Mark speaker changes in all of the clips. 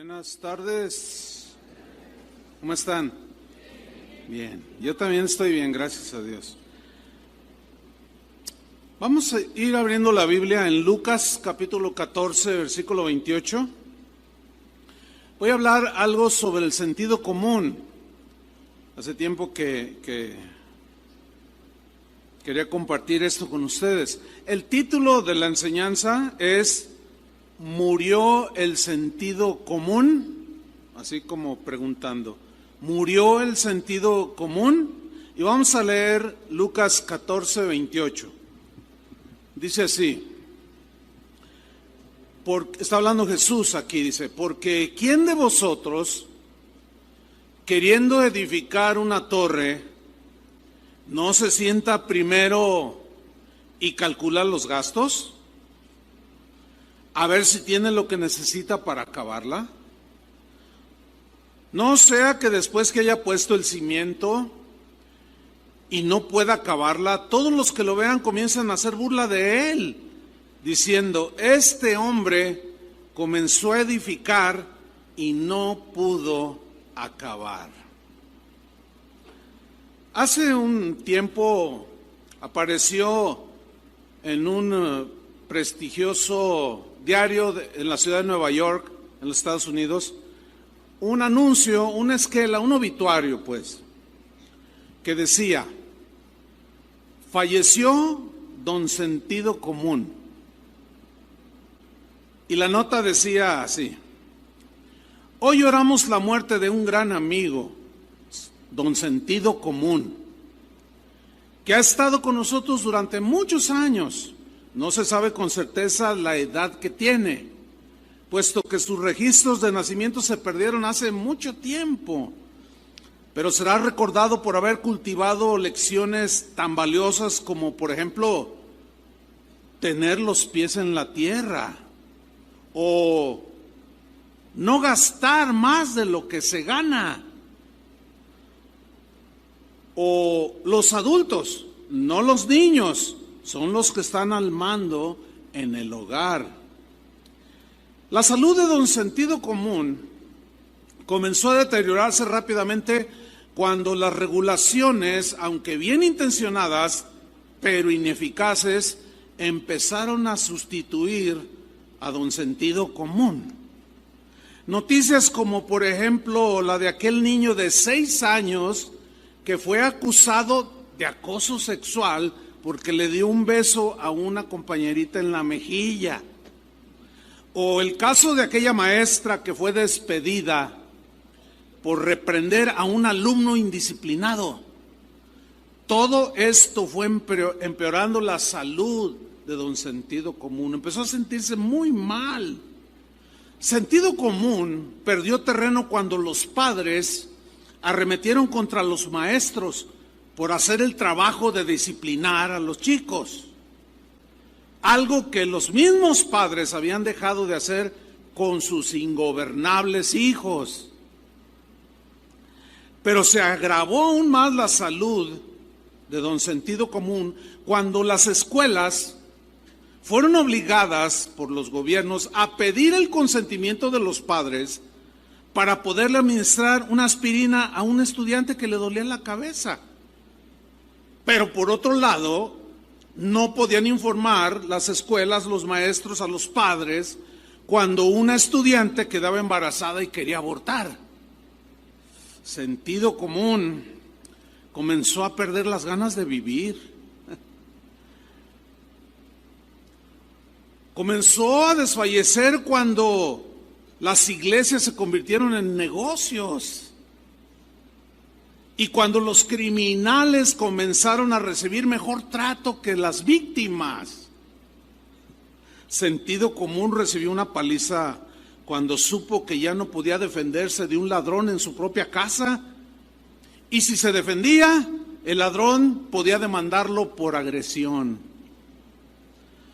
Speaker 1: Buenas tardes. ¿Cómo están? Bien, yo también estoy bien, gracias a Dios. Vamos a ir abriendo la Biblia en Lucas capítulo 14, versículo 28. Voy a hablar algo sobre el sentido común. Hace tiempo que quería compartir esto con ustedes. El título de la enseñanza es ¿Murió el sentido común? Así como preguntando, ¿murió el sentido común? Y vamos a leer Lucas 14, 28. Dice así, está hablando Jesús aquí, dice, porque ¿quién de vosotros, queriendo edificar una torre, no se sienta primero y calcula los gastos? A ver si tiene lo que necesita para acabarla. No sea que después que haya puesto el cimiento y no pueda acabarla, todos los que lo vean comienzan a hacer burla de él, diciendo, este hombre comenzó a edificar y no pudo acabar. Hace un tiempo apareció en un prestigioso diario en la ciudad de Nueva York, en los Estados Unidos, un anuncio, una esquela, un obituario pues, que decía, falleció don Sentido Común. Y la nota decía así, hoy lloramos la muerte de un gran amigo, don Sentido Común, que ha estado con nosotros durante muchos años. No se sabe con certeza la edad que tiene, puesto que sus registros de nacimiento se perdieron hace mucho tiempo, pero será recordado por haber cultivado lecciones tan valiosas como, por ejemplo, tener los pies en la tierra o no gastar más de lo que se gana, o los adultos, no los niños, son los que están al mando en el hogar. La salud de don Sentido Común comenzó a deteriorarse rápidamente cuando las regulaciones, aunque bien intencionadas, pero ineficaces, empezaron a sustituir a don Sentido Común. Noticias como, por ejemplo, la de aquel niño de 6 años que fue acusado de acoso sexual porque le dio un beso a una compañerita en la mejilla. O el caso de aquella maestra que fue despedida por reprender a un alumno indisciplinado. Todo esto fue empeorando la salud de don Sentido Común. Empezó a sentirse muy mal. Sentido Común perdió terreno cuando los padres arremetieron contra los maestros por hacer el trabajo de disciplinar a los chicos. Algo que los mismos padres habían dejado de hacer con sus ingobernables hijos. Pero se agravó aún más la salud de don Sentido Común cuando las escuelas fueron obligadas por los gobiernos a pedir el consentimiento de los padres para poderle administrar una aspirina a un estudiante que le dolía la cabeza. Pero por otro lado, no podían informar las escuelas, los maestros a los padres cuando una estudiante quedaba embarazada y quería abortar. Sentido Común comenzó a perder las ganas de vivir. Comenzó a desfallecer cuando las iglesias se convirtieron en negocios. Y cuando los criminales comenzaron a recibir mejor trato que las víctimas. Sentido Común recibió una paliza cuando supo que ya no podía defenderse de un ladrón en su propia casa. Y si se defendía, el ladrón podía demandarlo por agresión.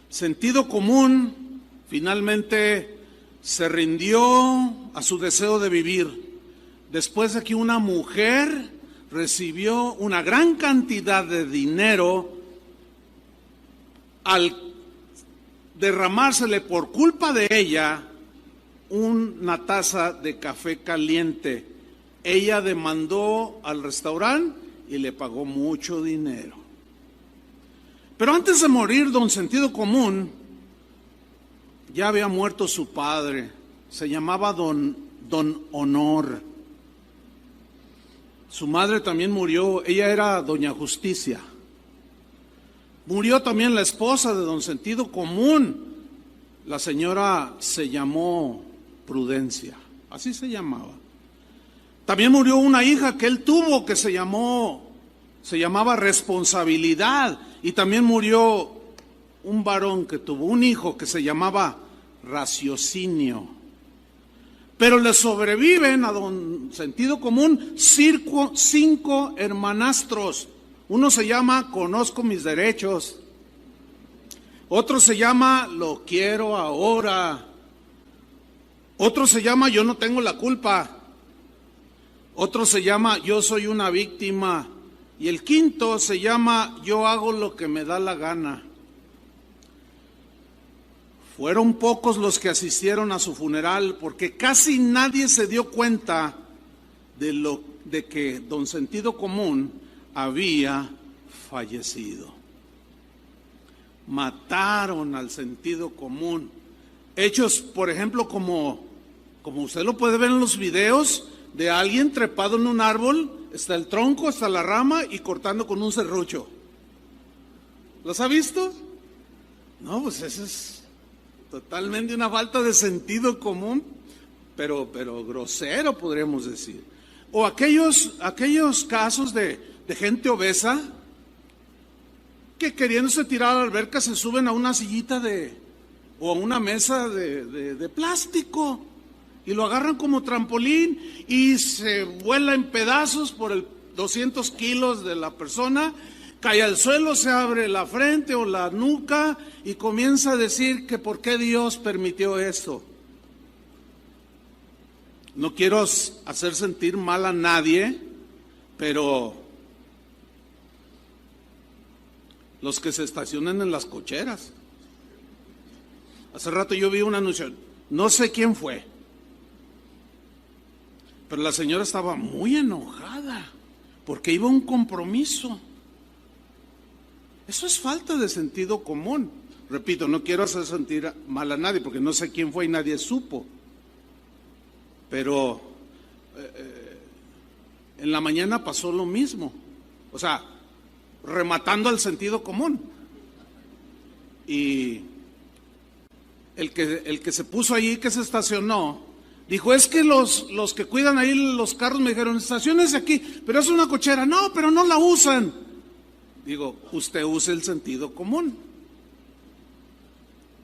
Speaker 1: Sentido Común finalmente se rindió a su deseo de vivir, después de que una mujer recibió una gran cantidad de dinero al derramársele por culpa de ella una taza de café caliente. Ella demandó al restaurante y le pagó mucho dinero. Pero antes de morir, don Sentido Común ya había muerto su padre. Se llamaba don Honor. Su madre también murió. Ella era doña Justicia. Murió también la esposa de don Sentido Común. La señora se llamó Prudencia. Así se llamaba. También murió una hija que él tuvo que se llamaba Responsabilidad. Y también murió un varón que tuvo un hijo que se llamaba Raciocinio. Pero le sobreviven a don Sentido Común 5 hermanastros. Uno se llama Conozco mis derechos. Otro se llama Lo quiero ahora. Otro se llama Yo no tengo la culpa. Otro se llama Yo soy una víctima. Y el quinto se llama Yo hago lo que me da la gana. Fueron pocos los que asistieron a su funeral porque casi nadie se dio cuenta de que don Sentido Común había fallecido. Mataron al Sentido Común. Hechos, por ejemplo, como usted lo puede ver en los videos, de alguien trepado en un árbol, está el tronco, está la rama y cortando con un serrucho. ¿Los ha visto? No, pues eso es totalmente una falta de sentido común, pero grosero podríamos decir. O aquellos casos de gente obesa que queriéndose tirar a la alberca se suben a una sillita o a una mesa de plástico y lo agarran como trampolín y se vuela en pedazos por el 200 kilos de la persona, cae al suelo, se abre la frente o la nuca y comienza a decir que por qué Dios permitió esto. No quiero hacer sentir mal a nadie, pero los que se estacionan en las cocheras. Hace rato yo vi un anuncio, no sé quién fue, pero la señora estaba muy enojada porque iba a un compromiso. Eso es falta de sentido común. Repito, no quiero hacer sentir mal a nadie porque no sé quién fue y nadie supo. Pero en la mañana pasó lo mismo. O sea, rematando al sentido común. Y el que se puso allí, que se estacionó, dijo, es que los que cuidan ahí los carros me dijeron, estaciónese aquí, pero es una cochera. No, pero no la usan. Digo, usted use el sentido común.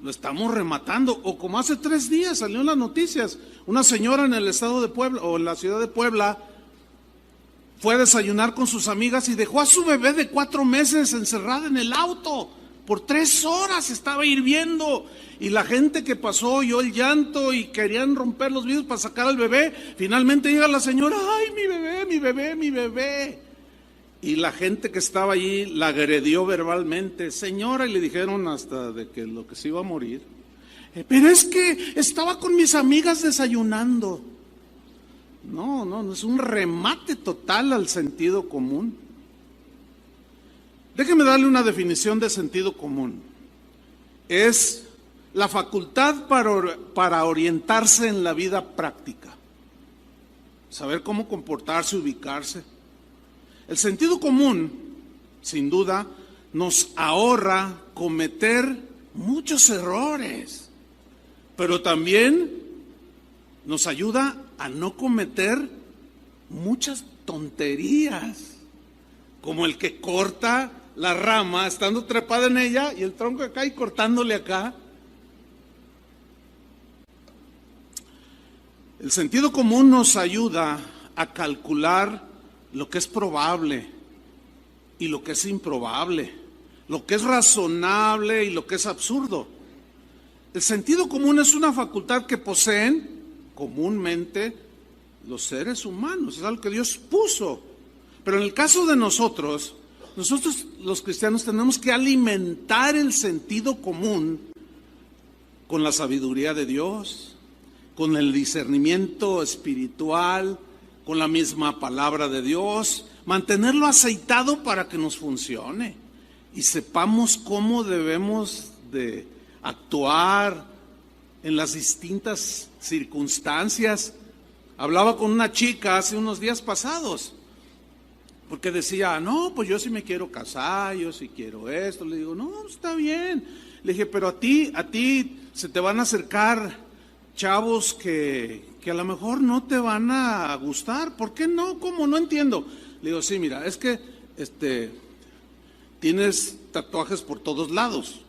Speaker 1: Lo estamos rematando. O como hace 3 días salió en las noticias, una señora en el estado de Puebla o en la ciudad de Puebla fue a desayunar con sus amigas y dejó a su bebé de 4 meses encerrada en el auto. Por 3 horas estaba hirviendo y la gente que pasó oyó el llanto y querían romper los vidrios para sacar al bebé. Finalmente llega la señora, ay, mi bebé, mi bebé, mi bebé. Y la gente que estaba allí la agredió verbalmente, señora, y le dijeron hasta de que lo que se iba a morir. Pero es que estaba con mis amigas desayunando. No, es un remate total al sentido común. Déjeme darle una definición de sentido común. Es la facultad para orientarse en la vida práctica. Saber cómo comportarse, ubicarse. El sentido común, sin duda, nos ahorra cometer muchos errores, pero también nos ayuda a no cometer muchas tonterías, como el que corta la rama estando trepada en ella y el tronco acá y cortándole acá. El sentido común nos ayuda a calcular lo que es probable y lo que es improbable, lo que es razonable y lo que es absurdo. El sentido común es una facultad que poseen comúnmente los seres humanos, es algo que Dios puso. Pero en el caso de nosotros los cristianos tenemos que alimentar el sentido común con la sabiduría de Dios, con el discernimiento espiritual, con la misma palabra de Dios, mantenerlo aceitado para que nos funcione y sepamos cómo debemos de actuar en las distintas circunstancias. Hablaba con una chica hace unos días pasados, porque decía, no, pues yo sí me quiero casar, yo sí quiero esto. Le digo, no, está bien. Le dije, pero a ti se te van a acercar chavos que a lo mejor no te van a gustar. ¿Por qué no? ¿Cómo? No entiendo. Le digo, sí, mira, es que tienes tatuajes por todos lados.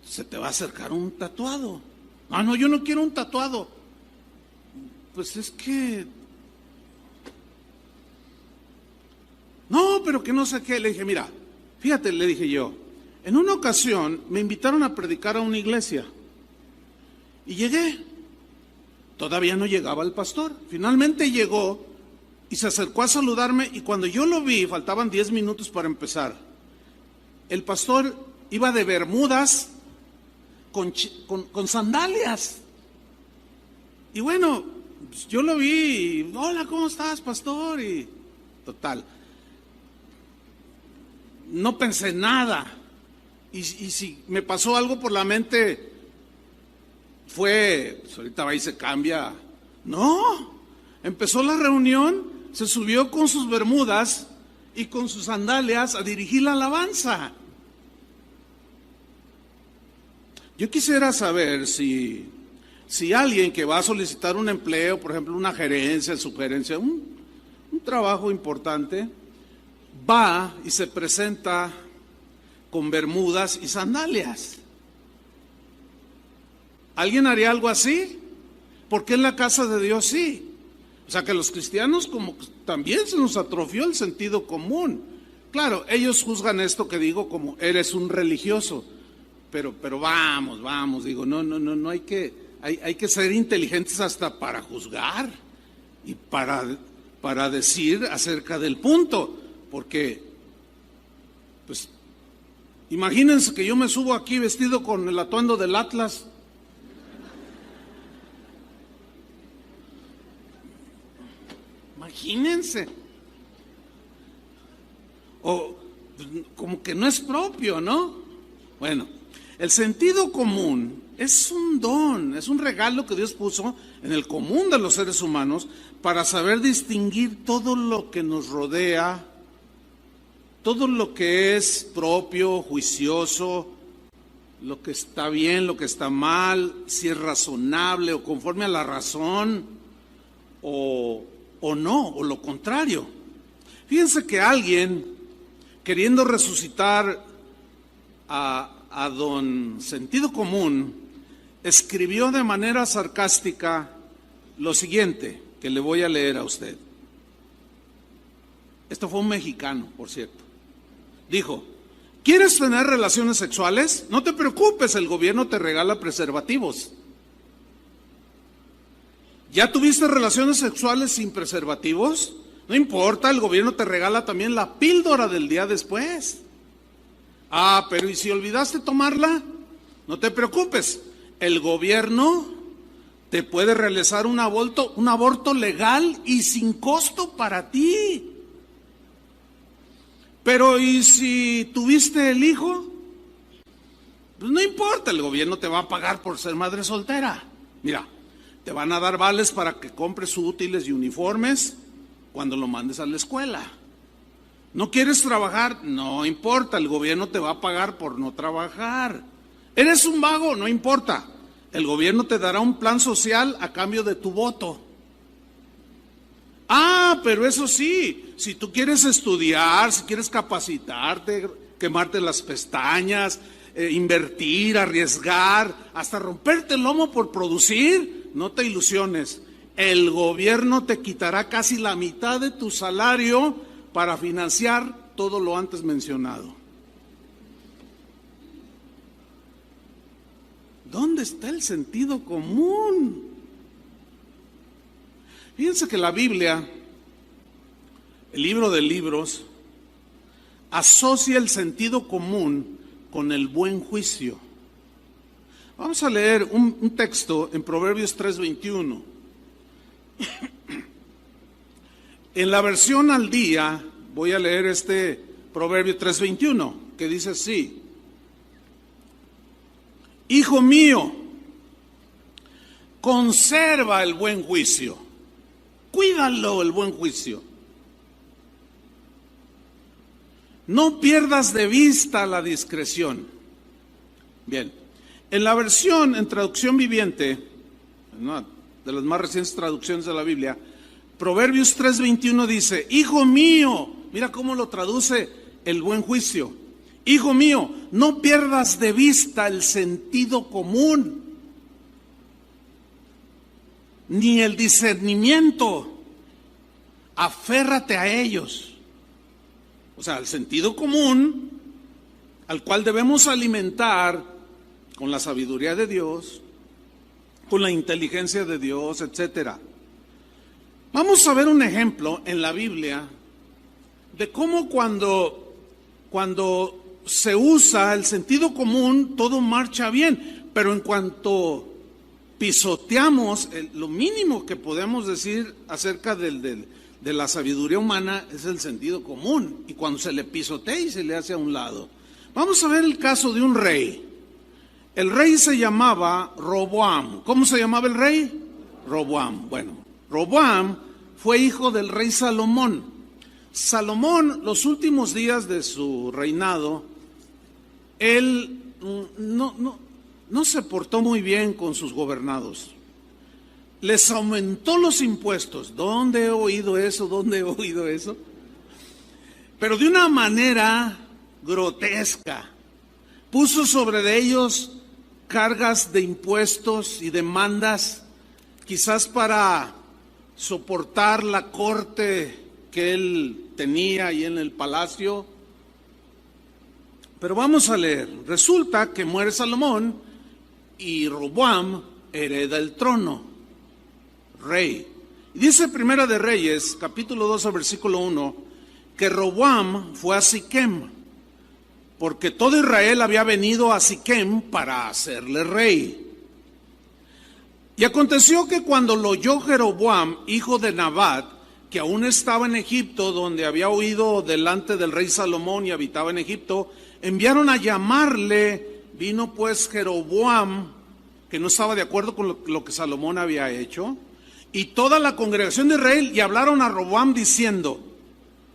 Speaker 1: Se te va a acercar un tatuado. Ah, no, yo no quiero un tatuado. Pues es que... No, pero que no sé qué. Le dije, mira, fíjate, le dije yo, en una ocasión me invitaron a predicar a una iglesia y llegué. Todavía no llegaba el pastor. Finalmente llegó y se acercó a saludarme, y cuando yo lo vi, faltaban 10 minutos para empezar. El pastor iba de bermudas con sandalias. Y bueno, pues yo lo vi y, hola, ¿cómo estás, pastor? Y total, no pensé nada. Y si me pasó algo por la mente, fue, pues ahorita va y se cambia. No, empezó la reunión, se subió con sus bermudas y con sus sandalias a dirigir la alabanza. Yo quisiera saber si alguien que va a solicitar un empleo, por ejemplo, una gerencia, sugerencia, un trabajo importante, va y se presenta con bermudas y sandalias. ¿Alguien haría algo así? ¿Por qué en la casa de Dios sí? O sea que los cristianos como también se nos atrofió el sentido común. Claro, ellos juzgan esto que digo como eres un religioso, pero vamos, digo, no hay que ser inteligentes hasta para juzgar y para decir acerca del punto, porque pues imagínense que yo me subo aquí vestido con el atuendo del Atlas. Imagínense. O como que no es propio, ¿no? Bueno, el sentido común es un don, es un regalo que Dios puso en el común de los seres humanos para saber distinguir todo lo que nos rodea, todo lo que es propio, juicioso, lo que está bien, lo que está mal, si es razonable o conforme a la razón o no, o lo contrario. Fíjense que alguien, queriendo resucitar a don Sentido Común, escribió de manera sarcástica lo siguiente, que le voy a leer a usted. Esto fue un mexicano, por cierto. Dijo, ¿quieres tener relaciones sexuales? No te preocupes, el gobierno te regala preservativos. ¿Ya tuviste relaciones sexuales sin preservativos? No importa, el gobierno te regala también la píldora del día después. Ah, pero ¿y si olvidaste tomarla? No te preocupes, el gobierno te puede realizar un aborto legal y sin costo para ti. Pero ¿y si tuviste el hijo? Pues no importa, el gobierno te va a pagar por ser madre soltera. Mira, te van a dar vales para que compres útiles y uniformes cuando lo mandes a la escuela. ¿No quieres trabajar? No importa, el gobierno te va a pagar por no trabajar. ¿Eres un vago? No importa, el gobierno te dará un plan social a cambio de tu voto. Ah, pero eso sí, si tú quieres estudiar, si quieres capacitarte, quemarte las pestañas, invertir, arriesgar, hasta romperte el lomo por producir, no te ilusiones. El gobierno te quitará casi la mitad de tu salario para financiar todo lo antes mencionado. ¿Dónde está el sentido común? Fíjense que la Biblia, el libro de libros, asocia el sentido común con el buen juicio. Vamos a leer un texto en Proverbios 3:21. En la versión al día voy a leer este Proverbio 3:21, que dice así: Hijo mío, conserva el buen juicio, cuídalo el buen juicio. No pierdas de vista la discreción. Bien, en la versión en traducción viviente, una de las más recientes traducciones de la Biblia, Proverbios 3:21 dice: Hijo mío, mira cómo lo traduce el buen juicio. Hijo mío, no pierdas de vista el sentido común, ni el discernimiento. Aférrate a ellos. O sea, el sentido común, al cual debemos alimentar con la sabiduría de Dios, con la inteligencia de Dios, etcétera. Vamos a ver un ejemplo en la Biblia de cómo cuando se usa el sentido común, todo marcha bien, pero en cuanto pisoteamos, lo mínimo que podemos decir acerca de la sabiduría humana es el sentido común, y cuando se le pisotea y se le hace a un lado. Vamos a ver el caso de un rey. El rey se llamaba Roboam. ¿Cómo se llamaba el rey? Roboam. Bueno, Roboam fue hijo del rey Salomón. Salomón, los últimos días de su reinado, él no se portó muy bien con sus gobernados. Les aumentó los impuestos. ¿Dónde he oído eso? ¿Dónde he oído eso? Pero de una manera grotesca. Puso sobre de ellos cargas de impuestos y demandas, quizás para soportar la corte que él tenía ahí en el palacio. Pero vamos a leer. Resulta que muere Salomón y Roboam hereda el trono, rey. Y dice Primera de Reyes, capítulo 2, versículo 1, que Roboam fue a Siquem, porque todo Israel había venido a Siquem para hacerle rey. Y aconteció que cuando lo oyó Jeroboam, hijo de Nabat, que aún estaba en Egipto, donde había huido delante del rey Salomón y habitaba en Egipto, enviaron a llamarle. Vino pues Jeroboam, que no estaba de acuerdo con lo que Salomón había hecho, y toda la congregación de Israel, y hablaron a Roboam diciendo,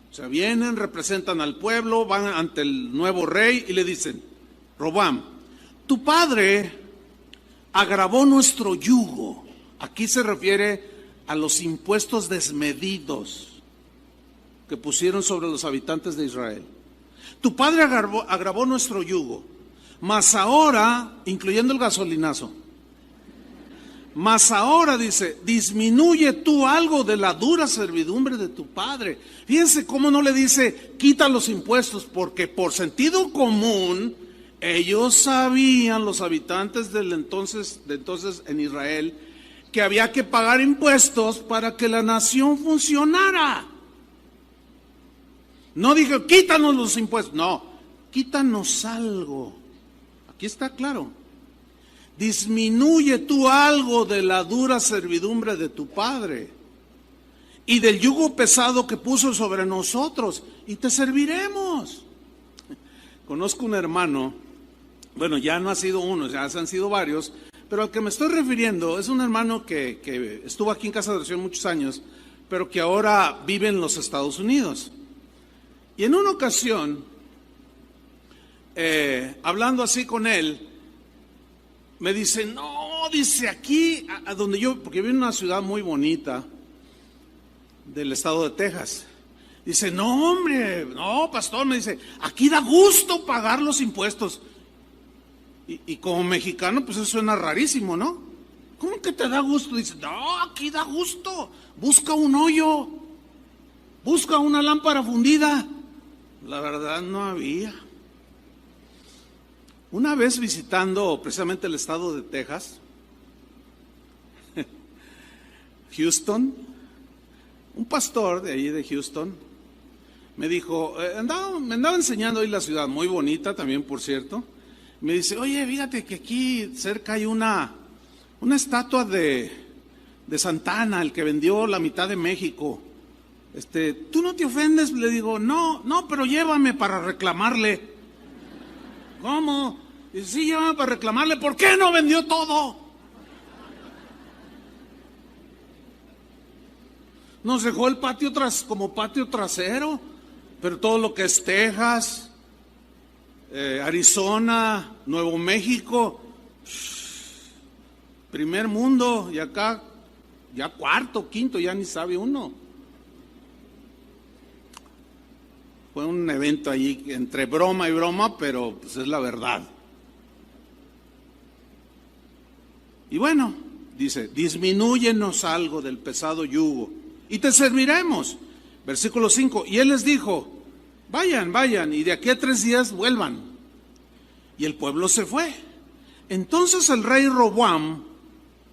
Speaker 1: o sea, vienen, representan al pueblo, van ante el nuevo rey y le dicen: Roboam, tu padre agravó nuestro yugo. Aquí se refiere a los impuestos desmedidos que pusieron sobre los habitantes de Israel. Tu padre agravó nuestro yugo, mas ahora, incluyendo el gasolinazo, mas ahora, dice, disminuye tú algo de la dura servidumbre de tu padre. Fíjense cómo no le dice quita los impuestos, porque por sentido común ellos sabían, los habitantes de entonces en Israel, que había que pagar impuestos para que la nación funcionara. No dijo quítanos los impuestos, no, quítanos algo. Aquí está claro. Disminuye tú algo de la dura servidumbre de tu padre y del yugo pesado que puso sobre nosotros, y te serviremos. Conozco un hermano, bueno, ya no ha sido uno, ya han sido varios, pero al que me estoy refiriendo es un hermano que estuvo aquí en Casa de Oración muchos años, pero que ahora vive en los Estados Unidos. Y en una ocasión, hablando así con él, me dice, no, dice, aquí, a donde yo, porque vivo en una ciudad muy bonita del estado de Texas. Dice, no, hombre, no, pastor, me dice, aquí da gusto pagar los impuestos. Y como mexicano, pues eso suena rarísimo, ¿no? ¿Cómo que te da gusto? Dice, no, aquí da gusto. Busca un hoyo, busca una lámpara fundida. La verdad no había. Una vez visitando precisamente el estado de Texas, Houston, un pastor de allí de Houston me dijo, me andaba enseñando ahí la ciudad, muy bonita también, por cierto, Me dice, oye, fíjate que aquí cerca hay una estatua de Santana, el que vendió la mitad de México. ¿Tú no te ofendes? Le digo, no, pero llévame para reclamarle. ¿Cómo? Dice, sí, llévame para reclamarle. ¿Por qué no vendió todo? Nos dejó el patio como patio trasero, pero todo lo que es Texas, Arizona, Nuevo México, primer mundo, y acá ya cuarto, quinto, ya ni sabe uno. Fue un evento allí entre broma y broma, pero pues es la verdad. Y bueno, dice, disminúyenos algo del pesado yugo y te serviremos. Versículo 5, y él les dijo, vayan, y de aquí a 3 días vuelvan. Y el pueblo se fue. Entonces el rey Roboam,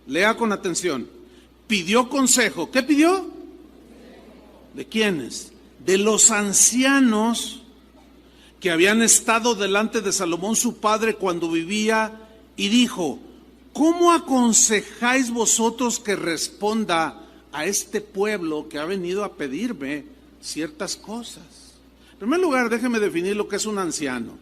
Speaker 1: lea con atención, pidió consejo. ¿Qué pidió? ¿De quiénes? De los ancianos que habían estado delante de Salomón su padre cuando vivía, y dijo, ¿cómo aconsejáis vosotros que responda a este pueblo que ha venido a pedirme ciertas cosas? En primer lugar, déjeme definir lo que es un anciano.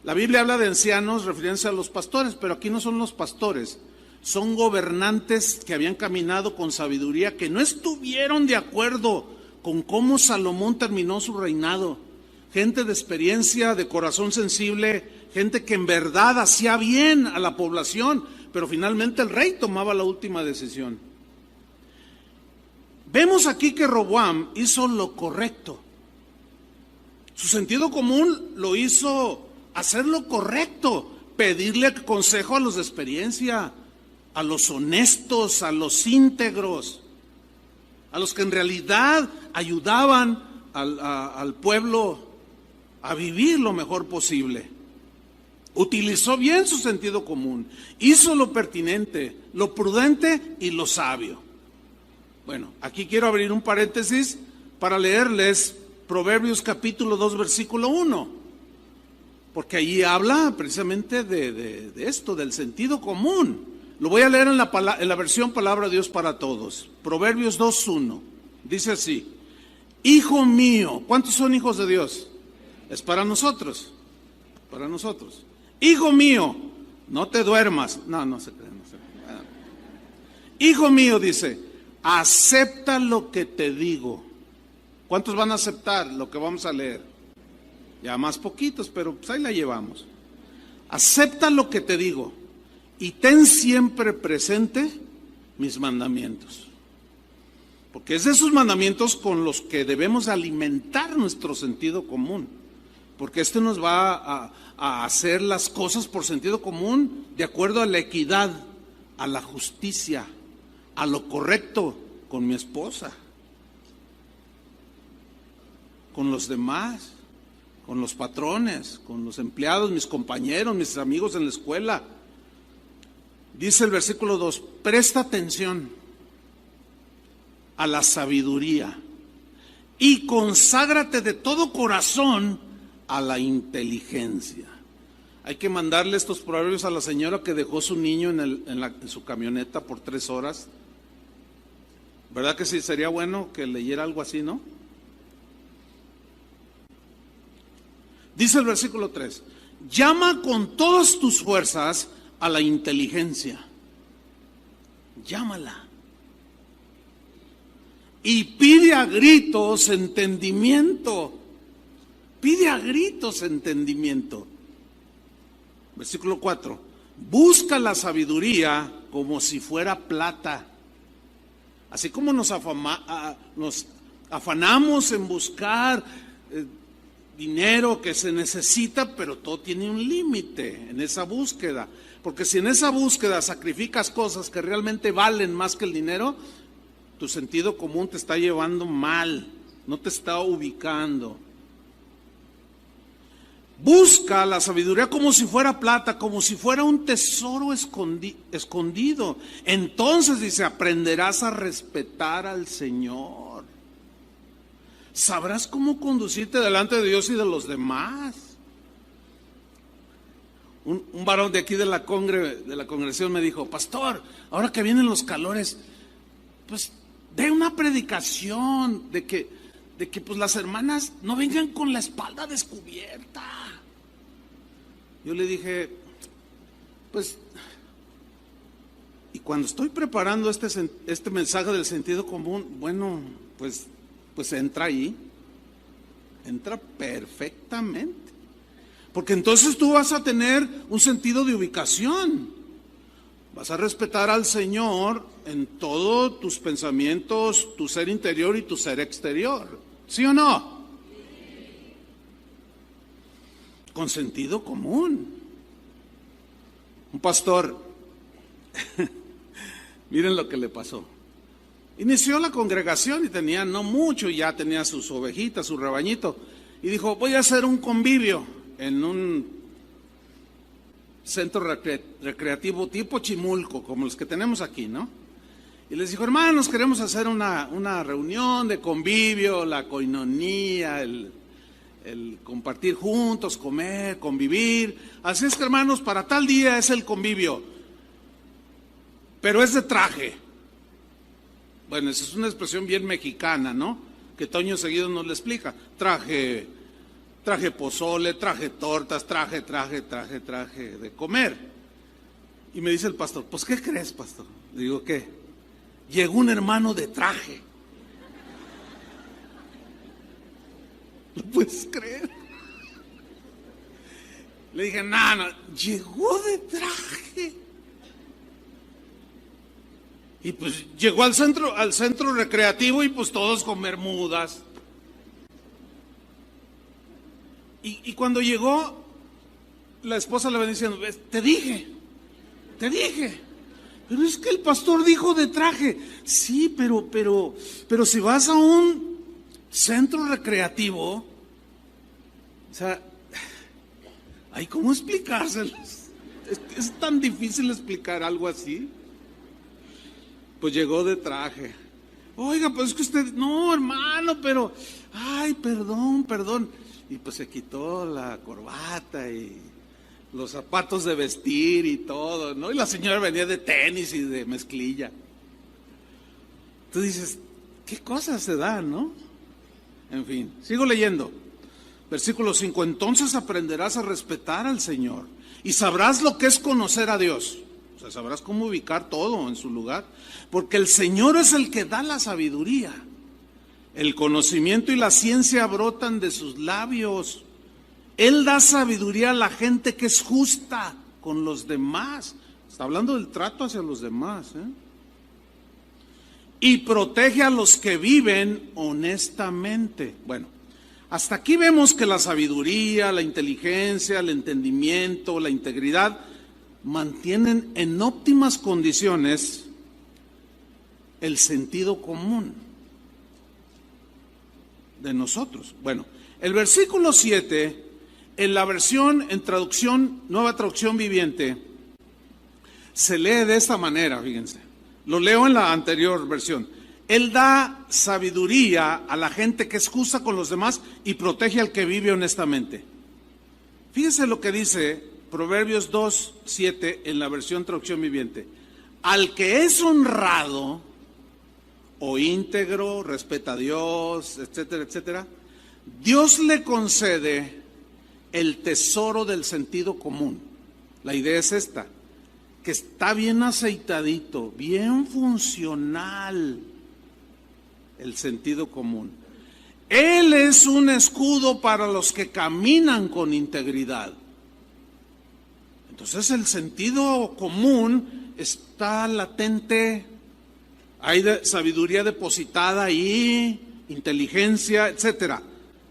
Speaker 1: La Biblia habla de ancianos refiriéndose a los pastores, pero aquí no son los pastores, son gobernantes que habían caminado con sabiduría, que no estuvieron de acuerdo con cómo Salomón terminó su reinado. Gente de experiencia, de corazón sensible, gente que en verdad hacía bien a la población, pero finalmente el rey tomaba la última decisión. Vemos aquí que Roboam hizo lo correcto. Su sentido común lo hizo hacer lo correcto, pedirle consejo a los de experiencia, a los honestos, a los íntegros, a los que en realidad ayudaban al pueblo a vivir lo mejor posible. Utilizó bien su sentido común, hizo lo pertinente, lo prudente y lo sabio. Bueno, aquí quiero abrir un paréntesis para leerles Proverbios capítulo 2, versículo 1, porque allí habla precisamente de esto, del sentido común. Lo voy a leer en la versión Palabra de Dios para Todos. Proverbios 2:1. Dice así: Hijo mío, ¿cuántos son hijos de Dios? Es para nosotros. Para nosotros. Hijo mío, no te duermas. No se cree. Hijo mío, dice, acepta lo que te digo. ¿Cuántos van a aceptar lo que vamos a leer? Ya más poquitos, pero pues ahí la llevamos. Acepta lo que te digo y ten siempre presente mis mandamientos. Porque es de esos mandamientos con los que debemos alimentar nuestro sentido común. Porque este nos va a hacer las cosas por sentido común, de acuerdo a la equidad, a la justicia, a lo correcto con mi esposa, con los demás, con los patrones, con los empleados, mis compañeros, mis amigos en la escuela. Dice el versículo 2, presta atención a la sabiduría y conságrate de todo corazón a la inteligencia. Hay que mandarle estos proverbios a la señora que dejó su niño en su camioneta por 3 horas. ¿Verdad que sí? Sería bueno que leyera algo así, ¿no? Dice el versículo 3, llama con todas tus fuerzas a la inteligencia. Llámala. Y pide a gritos entendimiento. Pide a gritos entendimiento. Versículo 4. Busca la sabiduría como si fuera plata. Así como nos afanamos en buscar dinero que se necesita, pero todo tiene un límite en esa búsqueda. Porque si en esa búsqueda sacrificas cosas que realmente valen más que el dinero, tu sentido común te está llevando mal, no te está ubicando. Busca la sabiduría como si fuera plata, como si fuera un tesoro escondido. Entonces, dice, aprenderás a respetar al Señor. Sabrás cómo conducirte delante de Dios y de los demás. Un varón de aquí de la congregación me dijo: pastor, ahora que vienen los calores, pues dé una predicación de que pues las hermanas no vengan con la espalda descubierta. Yo le dije, pues, y cuando estoy preparando este mensaje del sentido común, bueno, pues entra ahí, entra perfectamente. Porque entonces tú vas a tener un sentido de ubicación. Vas a respetar al Señor en todos tus pensamientos, tu ser interior y tu ser exterior. ¿Sí o no? Con sentido común. Un pastor, miren lo que le pasó. Inició la congregación y tenía no mucho, y ya tenía sus ovejitas, su rebañito. Y dijo, voy a hacer un convivio en un centro recreativo tipo Chimulco, como los que tenemos aquí, ¿no? Y les dijo, hermanos, queremos hacer una reunión de convivio, la coinonía, el compartir juntos, comer, convivir. Así es que, hermanos, para tal día es el convivio, pero es de traje. Bueno, esa es una expresión bien mexicana, ¿no? Que Toño seguido nos le explica. Traje pozole, traje tortas, traje de comer. Y me dice el pastor, pues, ¿qué crees, pastor? Le digo, ¿qué? Llegó un hermano de traje. ¿Lo puedes creer? Le dije, no, llegó de traje. Y pues llegó al centro recreativo y pues todos con bermudas. Y cuando llegó, la esposa le va diciendo, te dije. Pero es que el pastor dijo de traje. Sí, pero si vas a un centro recreativo, o sea, ay, ¿cómo explicárselos? Es tan difícil explicar algo así. Pues llegó de traje. Oiga, pues es que usted, no, hermano, pero, ay, perdón. Y pues se quitó la corbata y los zapatos de vestir y todo, ¿no? Y la señora venía de tenis y de mezclilla. Tú dices, ¿qué cosas se dan, no? En fin, sigo leyendo. Versículo 5, entonces aprenderás a respetar al Señor y sabrás lo que es conocer a Dios. O sea, sabrás cómo ubicar todo en su lugar, porque el Señor es el que da la sabiduría. El conocimiento y la ciencia brotan de sus labios. Él da sabiduría a la gente que es justa con los demás. Está hablando del trato hacia los demás, ¿eh? Y protege a los que viven honestamente. Bueno, hasta aquí vemos que la sabiduría, la inteligencia, el entendimiento, la integridad mantienen en óptimas condiciones el sentido común de nosotros. Bueno, el versículo 7, en la versión, en traducción, nueva traducción viviente, se lee de esta manera, fíjense. Lo leo en la anterior versión. Él da sabiduría a la gente que es justa con los demás y protege al que vive honestamente. Fíjense lo que dice Proverbios 2:7 en la versión traducción viviente. Al que es honrado o íntegro, respeta a Dios, etcétera, etcétera, Dios le concede el tesoro del sentido común. La idea es esta, que está bien aceitadito, bien funcional el sentido común. Él es un escudo para los que caminan con integridad. Entonces el sentido común está latente, hay sabiduría depositada ahí, inteligencia, etcétera.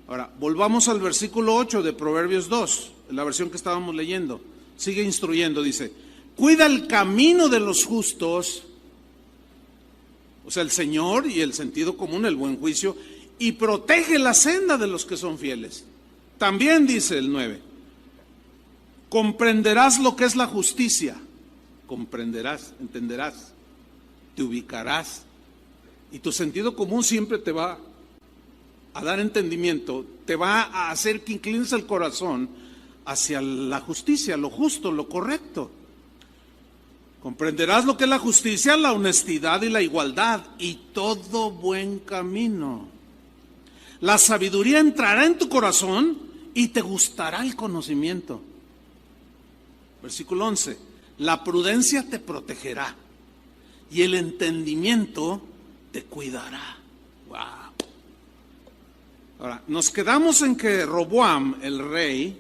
Speaker 1: Ahora, volvamos al versículo 8 de Proverbios 2, en la versión que estábamos leyendo. Sigue instruyendo, dice, cuida el camino de los justos, o sea, el Señor y el sentido común, el buen juicio, y protege la senda de los que son fieles. También dice el 9, comprenderás lo que es la justicia, comprenderás, entenderás, te ubicarás, y tu sentido común siempre te va a dar entendimiento, te va a hacer que inclines el corazón hacia la justicia, lo justo, lo correcto. Comprenderás lo que es la justicia, la honestidad y la igualdad y todo buen camino. La sabiduría entrará en tu corazón y te gustará el conocimiento. Versículo 11. La prudencia te protegerá y el entendimiento te cuidará. Wow. Ahora, nos quedamos en que Roboam, el rey,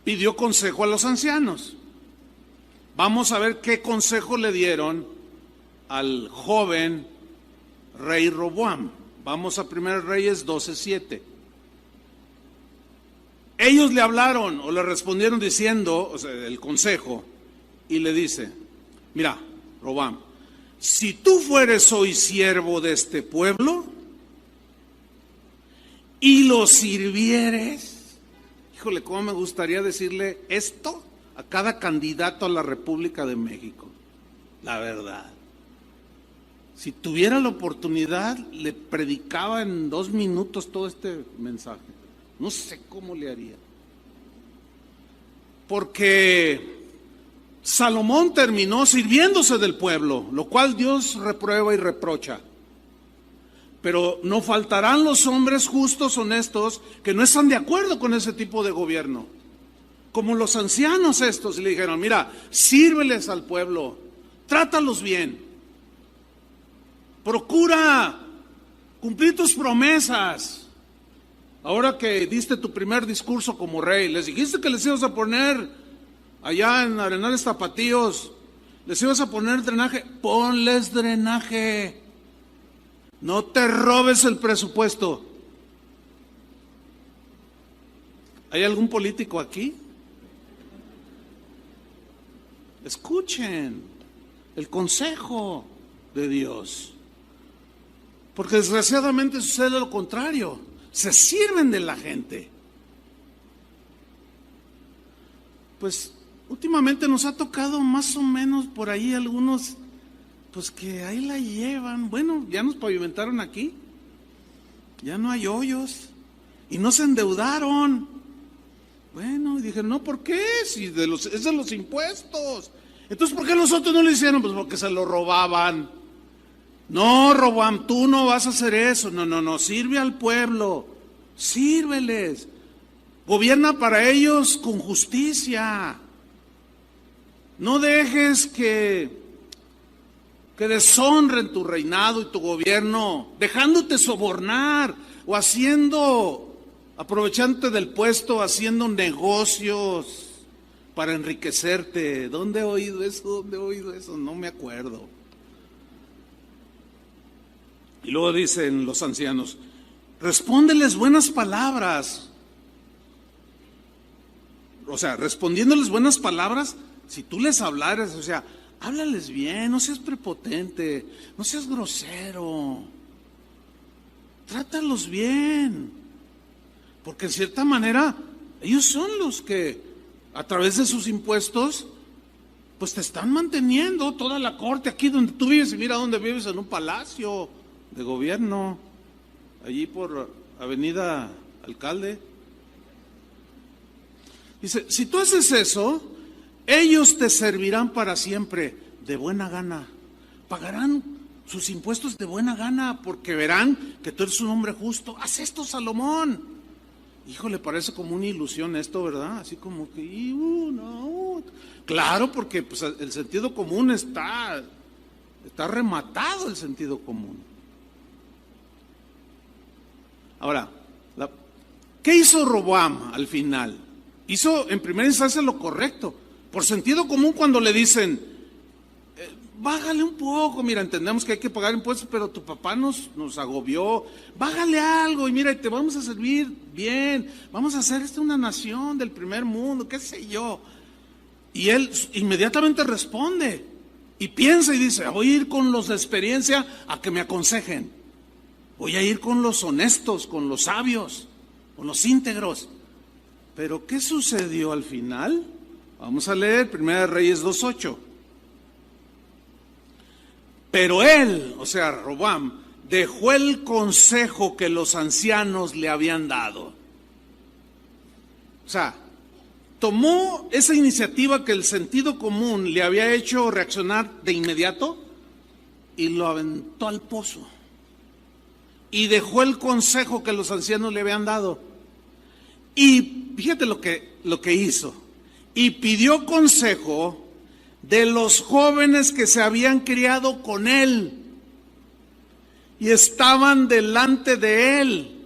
Speaker 1: pidió consejo a los ancianos. Vamos a ver qué consejo le dieron al joven rey Roboam. Vamos a 1 Reyes 12:7. Ellos le hablaron o le respondieron diciendo, o sea, el consejo, y le dice: mira, Roboam, si tú fueres hoy siervo de este pueblo y lo sirvieres, híjole, cómo me gustaría decirle esto a cada candidato a la República de México, la verdad. Si tuviera la oportunidad, le predicaba en 2 minutos todo este mensaje. No sé cómo le haría. Porque Salomón terminó sirviéndose del pueblo, lo cual Dios reprueba y reprocha. Pero no faltarán los hombres justos, honestos, que no están de acuerdo con ese tipo de gobierno. Como los ancianos estos, y le dijeron: mira, sírveles al pueblo, trátalos bien. Procura cumplir tus promesas. Ahora que diste tu primer discurso como rey, les dijiste que les ibas a poner allá en Arenales Tapatíos, les ibas a poner drenaje, ponles drenaje. No te robes el presupuesto. ¿Hay algún político aquí? Escuchen el consejo de Dios. Porque desgraciadamente sucede lo contrario. Se sirven de la gente. Pues últimamente nos ha tocado más o menos por ahí algunos, pues que ahí la llevan. Bueno, ya nos pavimentaron aquí. Ya no hay hoyos. Y no se endeudaron. Bueno, y dije, no, ¿por qué? Si es de los impuestos. Entonces, ¿por qué los otros no lo hicieron? Pues porque se lo robaban. No, Roboam, tú no vas a hacer eso. No, sirve al pueblo. Sírveles. Gobierna para ellos con justicia. No dejes que deshonren tu reinado y tu gobierno, dejándote sobornar o aprovechándote del puesto, haciendo negocios para enriquecerte. ¿Dónde he oído eso? No me acuerdo. Y luego dicen los ancianos: respóndeles buenas palabras. O sea, respondiéndoles buenas palabras, si tú les hablaras, o sea, háblales bien, no seas prepotente, no seas grosero. Trátalos bien. Porque en cierta manera, ellos son los que, a través de sus impuestos, pues te están manteniendo toda la corte aquí donde tú vives. Y mira dónde vives, en un palacio de gobierno, allí por Avenida Alcalde. Dice, si tú haces eso, ellos te servirán para siempre de buena gana. Pagarán sus impuestos de buena gana porque verán que tú eres un hombre justo. Haz esto, Salomón. Híjole, parece como una ilusión esto, ¿verdad? Así como que, no. Claro, porque pues, el sentido común está rematado, el sentido común. Ahora, ¿qué hizo Roboam al final? Hizo en primera instancia lo correcto. Por sentido común, cuando le dicen, bájale un poco, mira, entendemos que hay que pagar impuestos, pero tu papá nos agobió, bájale algo y mira, te vamos a servir bien, vamos a hacer una nación del primer mundo, qué sé yo. Y él inmediatamente responde y piensa y dice, voy a ir con los de experiencia a que me aconsejen, voy a ir con los honestos, con los sabios, con los íntegros. Pero ¿qué sucedió al final? Vamos a leer 1 Reyes 2:8. Pero él, o sea, Roboam, dejó el consejo que los ancianos le habían dado. O sea, tomó esa iniciativa que el sentido común le había hecho reaccionar de inmediato y lo aventó al pozo. Y dejó el consejo que los ancianos le habían dado. Y fíjate lo que hizo. Y pidió consejo de los jóvenes que se habían criado con él y estaban delante de él.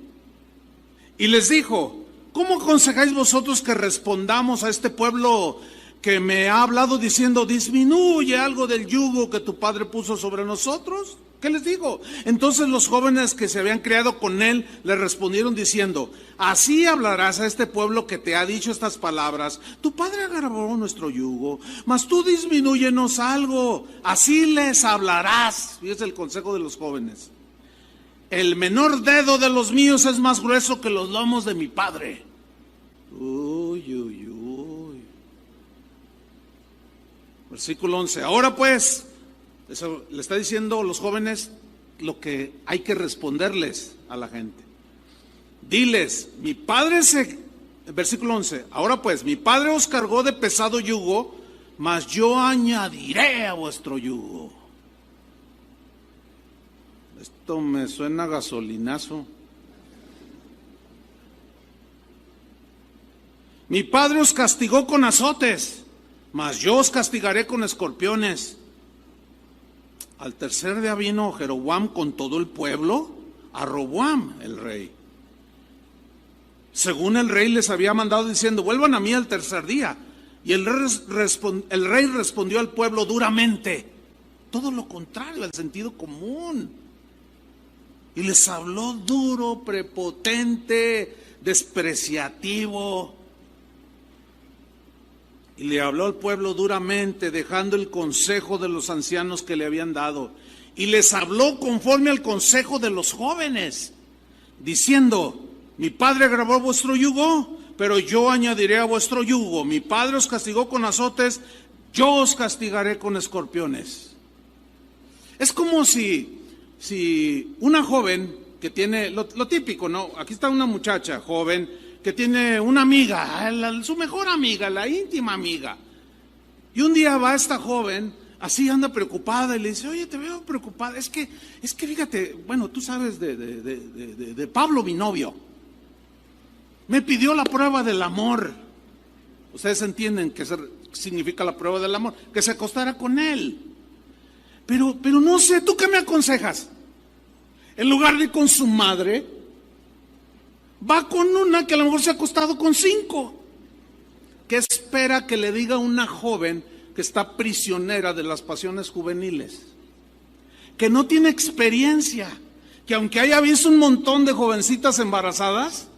Speaker 1: Y les dijo: ¿cómo aconsejáis vosotros que respondamos a este pueblo que me ha hablado diciendo: disminuye algo del yugo que tu padre puso sobre nosotros? ¿Qué les digo? Entonces los jóvenes que se habían criado con él le respondieron diciendo: así hablarás a este pueblo que te ha dicho estas palabras: tu padre agravó nuestro yugo, mas tú disminúyenos algo. Así les hablarás. Y es el consejo de los jóvenes: el menor dedo de los míos es más grueso que los lomos de mi padre. Uy, uy, uy. Versículo 11. Ahora pues, eso le está diciendo a los jóvenes lo que hay que responderles a la gente. Diles: versículo 11, ahora pues, mi padre os cargó de pesado yugo, mas yo añadiré a vuestro yugo. Esto me suena a gasolinazo. Mi padre os castigó con azotes, mas yo os castigaré con escorpiones. Al tercer día vino Jeroboam con todo el pueblo a Roboam el rey, según el rey les había mandado, diciendo: vuelvan a mí al tercer día. Y el rey respondió al pueblo duramente, todo lo contrario al sentido común. Y les habló duro, prepotente, despreciativo. Y le habló al pueblo duramente, dejando el consejo de los ancianos que le habían dado. Y les habló conforme al consejo de los jóvenes, diciendo: mi padre agravó vuestro yugo, pero yo añadiré a vuestro yugo. Mi padre os castigó con azotes, yo os castigaré con escorpiones. Es como si una joven que tiene, lo típico, ¿no? Aquí está una muchacha joven que tiene una amiga, su mejor amiga, la íntima amiga. Y un día va esta joven, así anda preocupada, y le dice: oye, te veo preocupada, es que fíjate, bueno, tú sabes de Pablo, mi novio. Me pidió la prueba del amor. Ustedes entienden qué significa la prueba del amor: que se acostara con él. Pero no sé, ¿tú qué me aconsejas? En lugar de ir con su madre, va con una que a lo mejor se ha acostado con 5. ¿Qué espera que le diga una joven que está prisionera de las pasiones juveniles? Que no tiene experiencia, que aunque haya visto un montón de jovencitas embarazadas,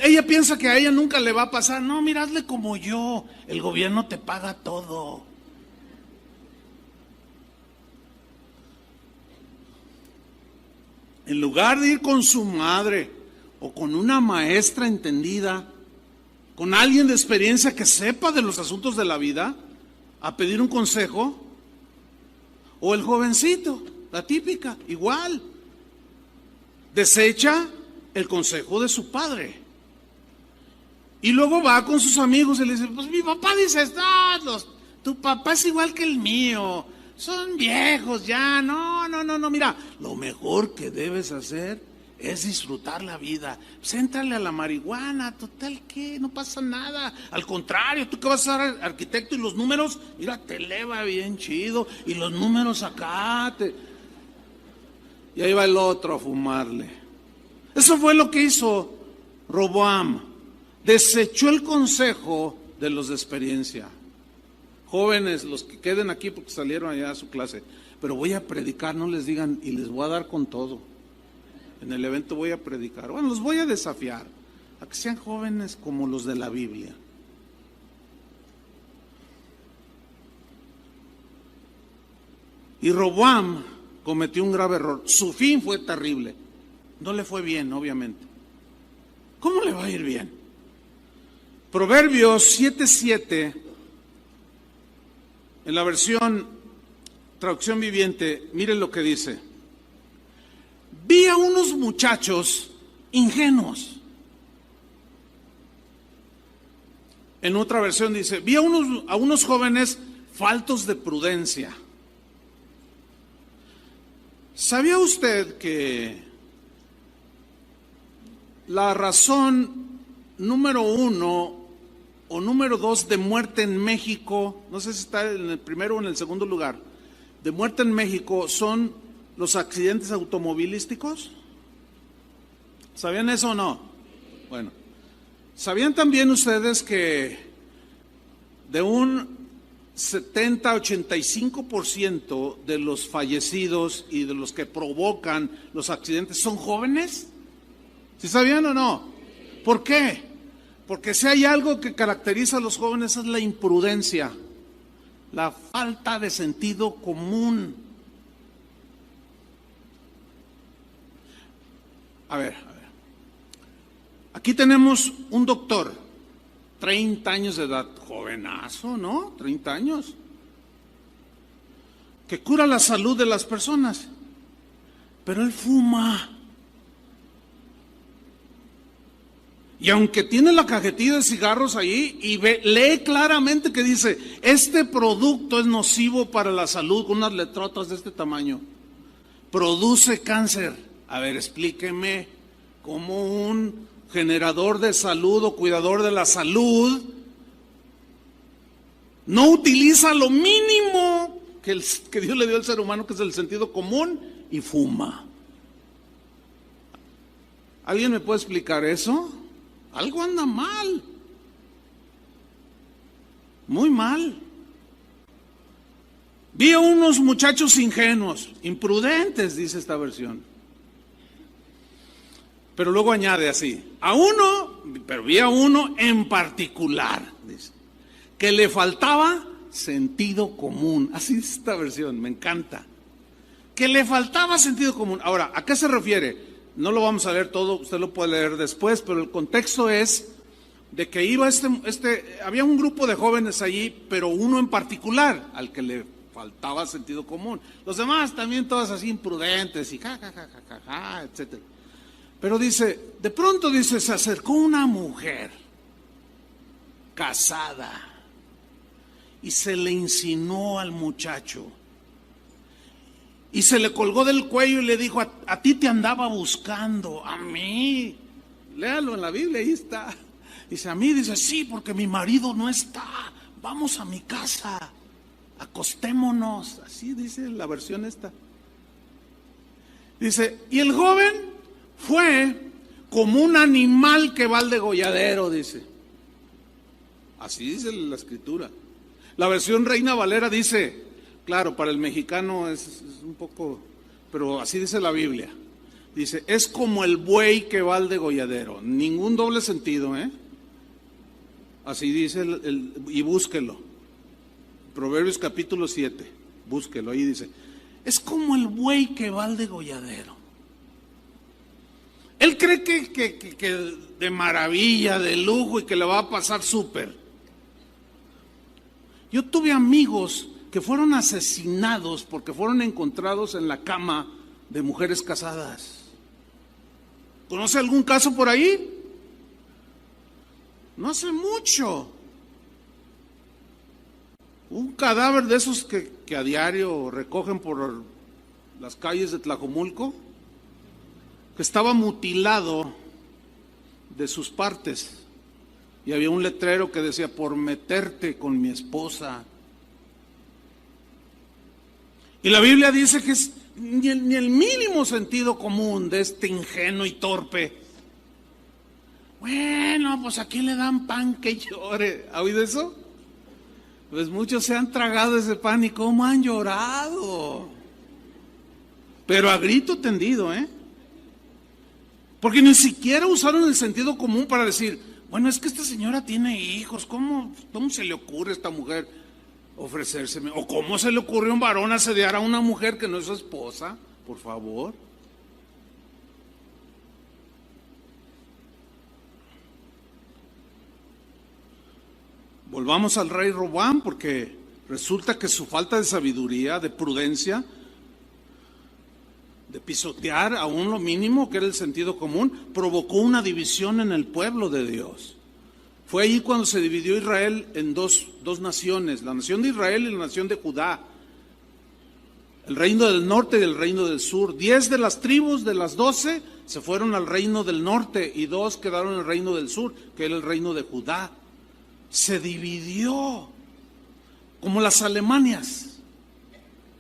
Speaker 1: ella piensa que a ella nunca le va a pasar. No, mira, hazle como yo, el gobierno te paga todo. En lugar de ir con su madre o con una maestra entendida, con alguien de experiencia que sepa de los asuntos de la vida, a pedir un consejo, o el jovencito, la típica, igual, desecha el consejo de su padre. Y luego va con sus amigos y le dice: pues mi papá dice: tu papá es igual que el mío. Son viejos ya, no, mira, lo mejor que debes hacer es disfrutar la vida. Pues éntrale a la marihuana, total que no pasa nada. Al contrario, tú que vas a ser arquitecto y los números, mira, te eleva bien chido. Y los números acá, y ahí va el otro a fumarle. Eso fue lo que hizo Roboam. Desechó el consejo de los de experiencia. Jóvenes, los que queden aquí porque salieron allá a su clase, pero voy a predicar, no les digan, y les voy a dar con todo. En el evento voy a predicar. Bueno, los voy a desafiar a que sean jóvenes como los de la Biblia. Y Roboam cometió un grave error. Su fin fue terrible. No le fue bien, obviamente. ¿Cómo le va a ir bien? Proverbios 7:7, en la versión traducción viviente, miren lo que dice: vi a unos muchachos ingenuos En otra versión dice, vi a unos jóvenes faltos de prudencia. ¿Sabía usted que la razón número 1 o número 2 de muerte en México, no sé si está en el primero o en el segundo lugar, de muerte en México son los accidentes automovilísticos? ¿Sabían eso o no? Bueno, ¿sabían también ustedes que de un 70-85% de los fallecidos y de los que provocan los accidentes son jóvenes? ¿Sí sabían o no? ¿Por qué? Porque si hay algo que caracteriza a los jóvenes es la imprudencia, la falta de sentido común. A ver. Aquí tenemos un doctor, 30 años de edad, jovenazo, ¿no? 30 años, que cura la salud de las personas, pero él fuma. Y aunque tiene la cajetilla de cigarros ahí y lee claramente que dice, este producto es nocivo para la salud, con unas letrotas de este tamaño, produce cáncer. A ver, explíqueme cómo un generador de salud o cuidador de la salud no utiliza lo mínimo que Dios le dio al ser humano, que es el sentido común, y fuma. ¿Alguien me puede explicar eso? Algo anda mal, muy mal. Vi a unos muchachos ingenuos, imprudentes, dice esta versión. Pero luego añade así, vi a uno en particular, dice, que le faltaba sentido común. Así es esta versión, me encanta. Que le faltaba sentido común. Ahora, ¿a qué se refiere? No lo vamos a leer todo, usted lo puede leer después, pero el contexto es de que iba había un grupo de jóvenes allí, pero uno en particular al que le faltaba sentido común. Los demás también todas así imprudentes y etcétera. Pero dice, de pronto dice, se acercó una mujer casada y se le insinuó al muchacho. Y se le colgó del cuello y le dijo, a ti te andaba buscando, a mí. Léalo en la Biblia, ahí está. Dice, a mí, dice, sí, porque mi marido no está. Vamos a mi casa, acostémonos. Así dice la versión esta. Dice, y el joven fue como un animal que va al degolladero, dice. Así dice la escritura. La versión Reina Valera dice, claro, para el mexicano es un poco, pero así dice la Biblia. Dice, es como el buey que va al degolladero. Ningún doble sentido, ¿eh? Así dice, y búsquelo. Proverbios capítulo 7, búsquelo, ahí dice, es como el buey que va al degolladero. Él cree que de maravilla, de lujo y que le va a pasar súper. Yo tuve amigos que fueron asesinados porque fueron encontrados en la cama de mujeres casadas. ¿Conoce algún caso por ahí? No hace mucho. Un cadáver de esos que a diario recogen por las calles de Tlajomulco, que estaba mutilado de sus partes. Y había un letrero que decía, por meterte con mi esposa. Y la Biblia dice que es ni el mínimo sentido común de este ingenuo y torpe. Bueno, pues aquí le dan pan que llore. ¿Ha oído eso? Pues muchos se han tragado ese pan y cómo han llorado. Pero a grito tendido, ¿eh? Porque ni siquiera usaron el sentido común para decir, bueno, es que esta señora tiene hijos, ¿cómo se le ocurre a esta mujer ofrecérseme? ¿O cómo se le ocurrió a un varón asediar a una mujer que no es su esposa? Por favor. Volvamos al rey Roboam, porque resulta que su falta de sabiduría, de prudencia, de pisotear aún lo mínimo que era el sentido común, provocó una división en el pueblo de Dios. Fue ahí cuando se dividió Israel en dos naciones, la nación de Israel y la nación de Judá. El reino del norte y el reino del sur. 10 de las tribus de las 12 se fueron al reino del norte y 2 quedaron en el reino del sur, que era el reino de Judá. Se dividió como las Alemanias,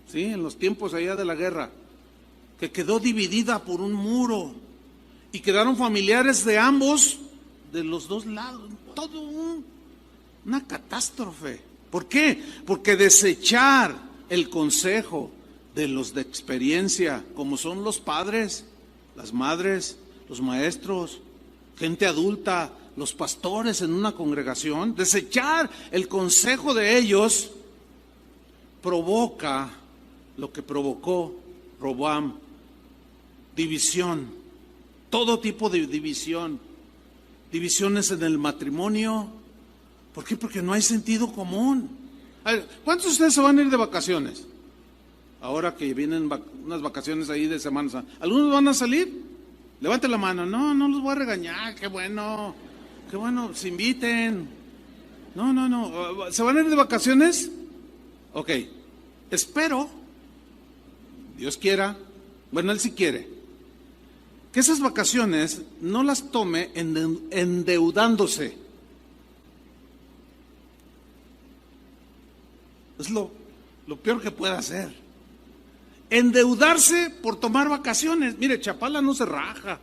Speaker 1: ¿sí? En los tiempos allá de la guerra, que quedó dividida por un muro y quedaron familiares de ambos, de los dos lados, una catástrofe. ¿Por qué? Porque desechar el consejo de los de experiencia, como son los padres, las madres, los maestros, gente adulta, los pastores en una congregación, desechar el consejo de ellos provoca lo que provocó Roboam: división, todo tipo de división, divisiones en el matrimonio. ¿Por qué? Porque no hay sentido común. A ver, ¿cuántos de ustedes se van a ir de vacaciones? Ahora que vienen unas vacaciones ahí de Semana Santa, ¿algunos van a salir? Levante la mano. No los voy a regañar, qué bueno, se inviten. No, ¿se van a ir de vacaciones? Ok, espero, Dios quiera, bueno, Él sí quiere, que esas vacaciones no las tome endeudándose. Es lo peor que puede hacer. Endeudarse por tomar vacaciones. Mire, Chapala no se raja.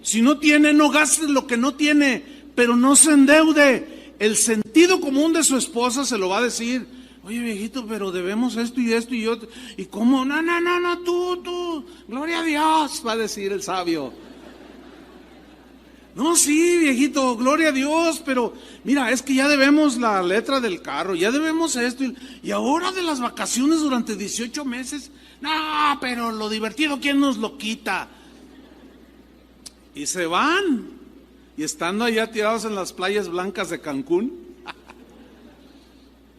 Speaker 1: Si no tiene, no gaste lo que no tiene, pero no se endeude. El sentido común de su esposa se lo va a decir: oye, viejito, pero debemos esto y otro. ¿Y cómo? No, tú, gloria a Dios, va a decir el sabio. No, sí, viejito, gloria a Dios, pero mira, es que ya debemos la letra del carro, ya debemos esto, y ahora de las vacaciones durante 18 meses, no, pero lo divertido, ¿quién nos lo quita? Y se van, y estando allá tirados en las playas blancas de Cancún,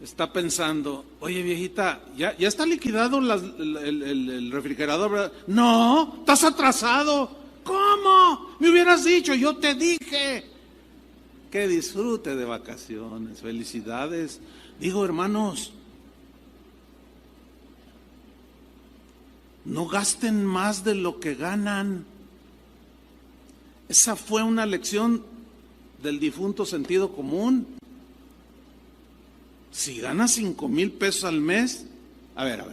Speaker 1: está pensando: oye, viejita, ¿ya está liquidado el refrigerador, verdad? No, estás atrasado. ¿Cómo? Me hubieras dicho, yo te dije. Que disfrute de vacaciones, felicidades. Digo, hermanos, no gasten más de lo que ganan. Esa fue una lección del difunto sentido común. Si ganas 5,000 pesos al mes, a ver,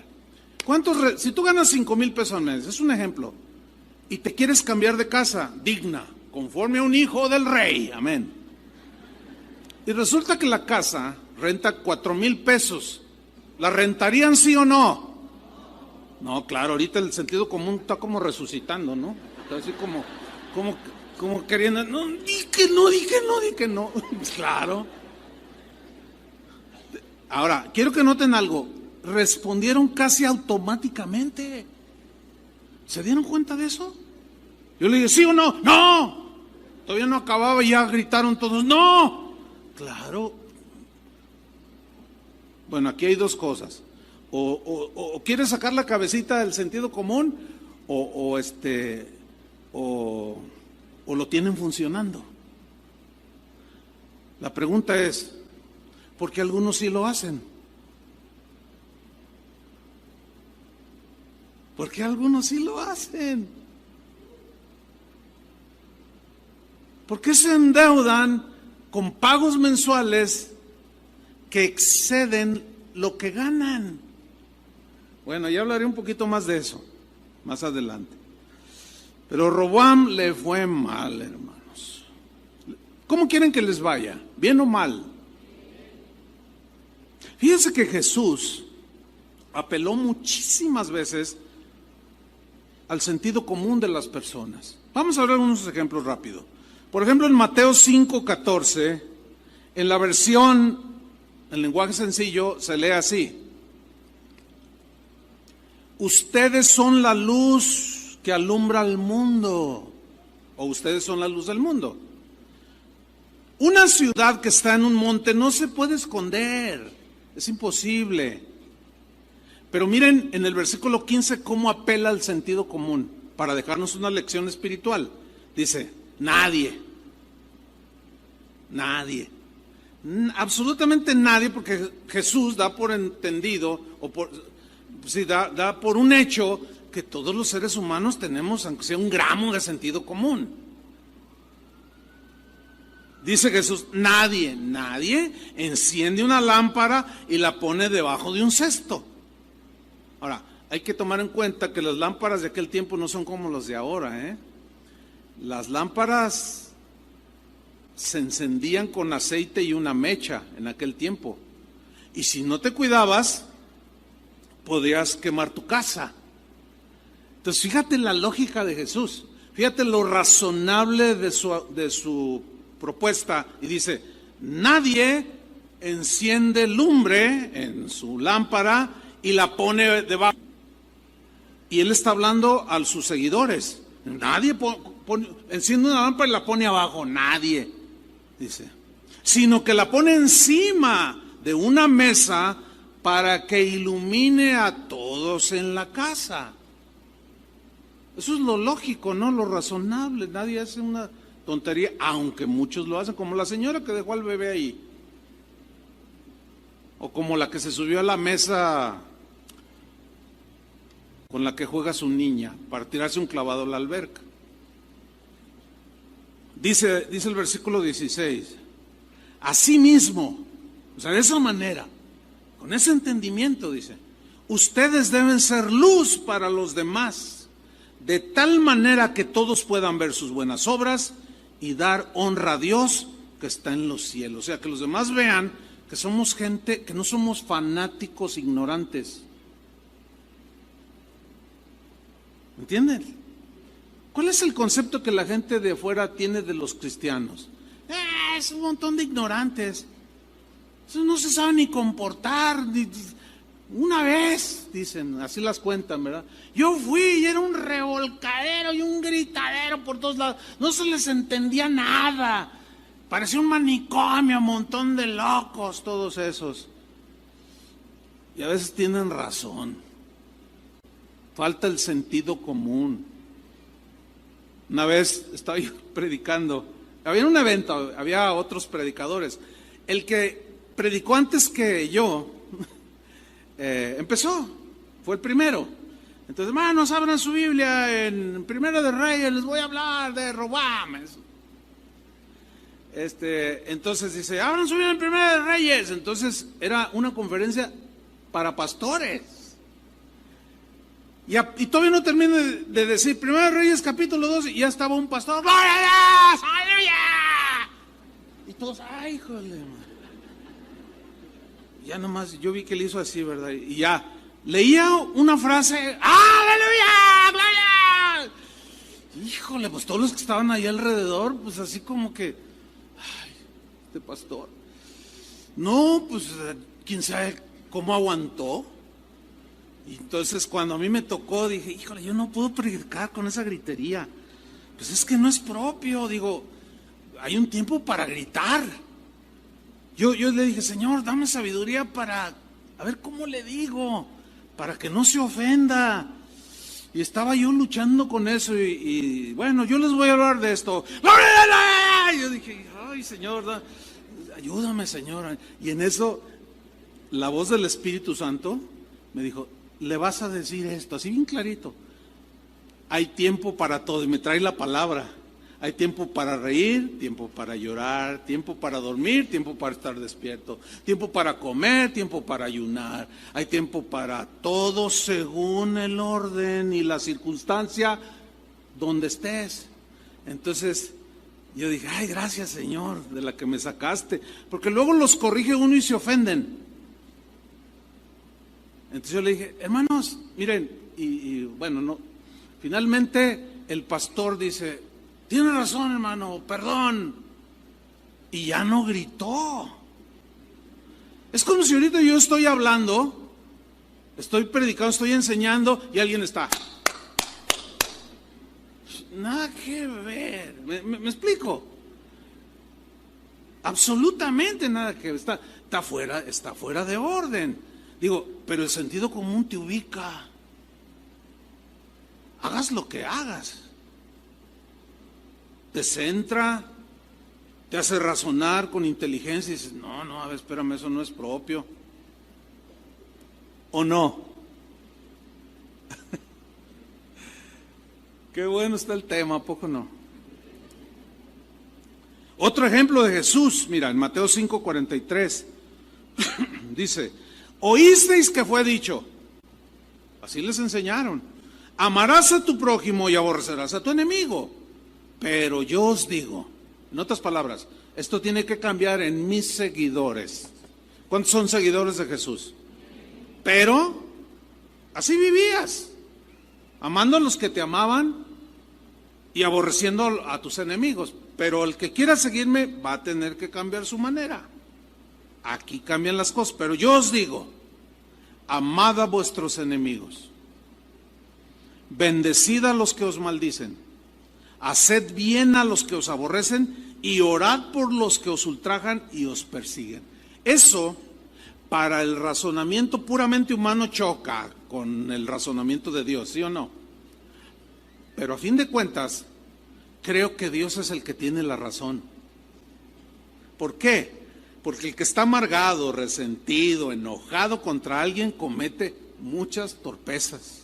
Speaker 1: si tú ganas 5,000 pesos al mes, es un ejemplo, y te quieres cambiar de casa digna, conforme a un hijo del rey, amén, y resulta que la casa renta 4,000 pesos, ¿la rentarían sí o no? No, claro, ahorita el sentido común está como resucitando, ¿no? Está así como queriendo, no, di que no, claro. Ahora, quiero que noten algo, respondieron casi automáticamente. ¿Se dieron cuenta de eso? Yo le dije, ¿sí o no? ¡No! Todavía no acababa y ya gritaron todos, ¡no! Claro. Bueno, aquí hay dos cosas. O quieres sacar la cabecita del sentido común, o lo tienen funcionando. La pregunta es, ¿por qué algunos sí lo hacen? ¿Por qué algunos sí lo hacen? ¿Por qué se endeudan con pagos mensuales que exceden lo que ganan? Bueno, ya hablaré un poquito más de eso más adelante. Pero Roboam le fue mal, hermanos. ¿Cómo quieren que les vaya? ¿Bien o mal? Fíjense que Jesús apeló muchísimas veces al sentido común de las personas. Vamos a ver unos ejemplos rápido. Por ejemplo, en Mateo 5:14, en la versión, en lenguaje sencillo, se lee así: ustedes son la luz que alumbra al mundo, o ustedes son la luz del mundo. Una ciudad que está en un monte no se puede esconder, es imposible. Pero miren en el versículo 15 cómo apela al sentido común para dejarnos una lección espiritual. Dice, nadie. Nadie. Absolutamente nadie, porque Jesús da por entendido, da por un hecho que todos los seres humanos tenemos, aunque sea un gramo de sentido común. Dice Jesús, nadie enciende una lámpara y la pone debajo de un cesto. Ahora, hay que tomar en cuenta que las lámparas de aquel tiempo no son como las de ahora, Las lámparas se encendían con aceite y una mecha en aquel tiempo. Y si no te cuidabas, podías quemar tu casa. Entonces, fíjate la lógica de Jesús. Fíjate lo razonable de su propuesta. Y dice, nadie enciende lumbre en su lámpara y la pone debajo. Y él está hablando a sus seguidores. Nadie enciende una lámpara y la pone abajo. Nadie, dice. Sino que la pone encima de una mesa para que ilumine a todos en la casa. Eso es lo lógico, ¿no? Lo razonable. Nadie hace una tontería, aunque muchos lo hacen, como la señora que dejó al bebé ahí. O como la que se subió a la mesa con la que juega su niña para tirarse un clavado a la alberca. Dice el versículo 16, asimismo, o sea, de esa manera, con ese entendimiento, dice, ustedes deben ser luz para los demás, de tal manera que todos puedan ver sus buenas obras y dar honra a Dios que está en los cielos. O sea, que los demás vean que somos gente, que no somos fanáticos ignorantes. ¿Me entienden? ¿Cuál es el concepto que la gente de afuera tiene de los cristianos? Es un montón de ignorantes. Eso no se sabe ni comportar. Una vez, dicen, así las cuentan, ¿verdad? Yo fui y era un revolcadero y un gritadero por todos lados. No se les entendía nada. Parecía un manicomio, un montón de locos, todos esos. Y a veces tienen razón. Falta el sentido común. Una vez estaba yo predicando, había un evento, había otros predicadores. El que predicó antes que yo empezó, fue el primero. Entonces, hermanos, abran su Biblia en Primera de Reyes, les voy a hablar de Robam. Entonces dice, abran su Biblia en Primera de Reyes. Entonces era una conferencia para pastores. Y todavía no termino de decir Primera de Reyes capítulo 2 y ya estaba un pastor, ¡gloria a Dios! ¡Aleluya! Y todos, ¡ay, híjole! Ya nomás, yo vi que le hizo así, ¿verdad? Y ya, leía una frase, ¡aleluya! ¡Gloria! Híjole, pues todos los que estaban ahí alrededor, pues así como que, ¡ay, este pastor! No, pues, quién sabe cómo aguantó. Y entonces cuando a mí me tocó, dije, híjole, yo no puedo predicar con esa gritería. Pues es que no es propio, digo, hay un tiempo para gritar. Yo le dije, Señor, dame sabiduría para, a ver cómo le digo, para que no se ofenda. Y estaba yo luchando con eso y bueno, yo les voy a hablar de esto. Y yo dije, ay, Señor, ayúdame, Señor. Y en eso, la voz del Espíritu Santo me dijo, le vas a decir esto, así bien clarito. Hay tiempo para todo, y me trae la palabra. Hay tiempo para reír, tiempo para llorar, tiempo para dormir, tiempo para estar despierto, tiempo para comer, tiempo para ayunar. Hay tiempo para todo según el orden y la circunstancia donde estés. Entonces yo dije, ay, gracias, Señor, de la que me sacaste, porque luego los corrige uno y se ofenden. Entonces yo le dije, hermanos, miren, y bueno, no, finalmente el pastor dice, tiene razón, hermano, perdón. Y ya no gritó. Es como si ahorita yo estoy hablando, estoy predicando, estoy enseñando y alguien está. Nada que ver. ¿Me explico? Absolutamente nada que ver. Está fuera de orden. Digo, pero el sentido común te ubica. Hagas lo que hagas. Te centra, te hace razonar con inteligencia y dices, no, a ver, espérame, eso no es propio. ¿O no? Qué bueno está el tema, ¿a poco no? Otro ejemplo de Jesús, mira, en Mateo 5:43, dice, oísteis que fue dicho, así les enseñaron, amarás a tu prójimo y aborrecerás a tu enemigo. Pero yo os digo, en otras palabras, esto tiene que cambiar en mis seguidores. ¿Cuántos son seguidores de Jesús? Pero así vivías, amando a los que te amaban y aborreciendo a tus enemigos. Pero el que quiera seguirme va a tener que cambiar su manera. Aquí cambian las cosas, pero yo os digo, amad a vuestros enemigos, bendecid a los que os maldicen, haced bien a los que os aborrecen y orad por los que os ultrajan y os persiguen. Eso, para el razonamiento puramente humano, choca con el razonamiento de Dios, ¿sí o no? Pero a fin de cuentas, creo que Dios es el que tiene la razón. ¿Por qué? Porque el que está amargado, resentido, enojado contra alguien comete muchas torpezas.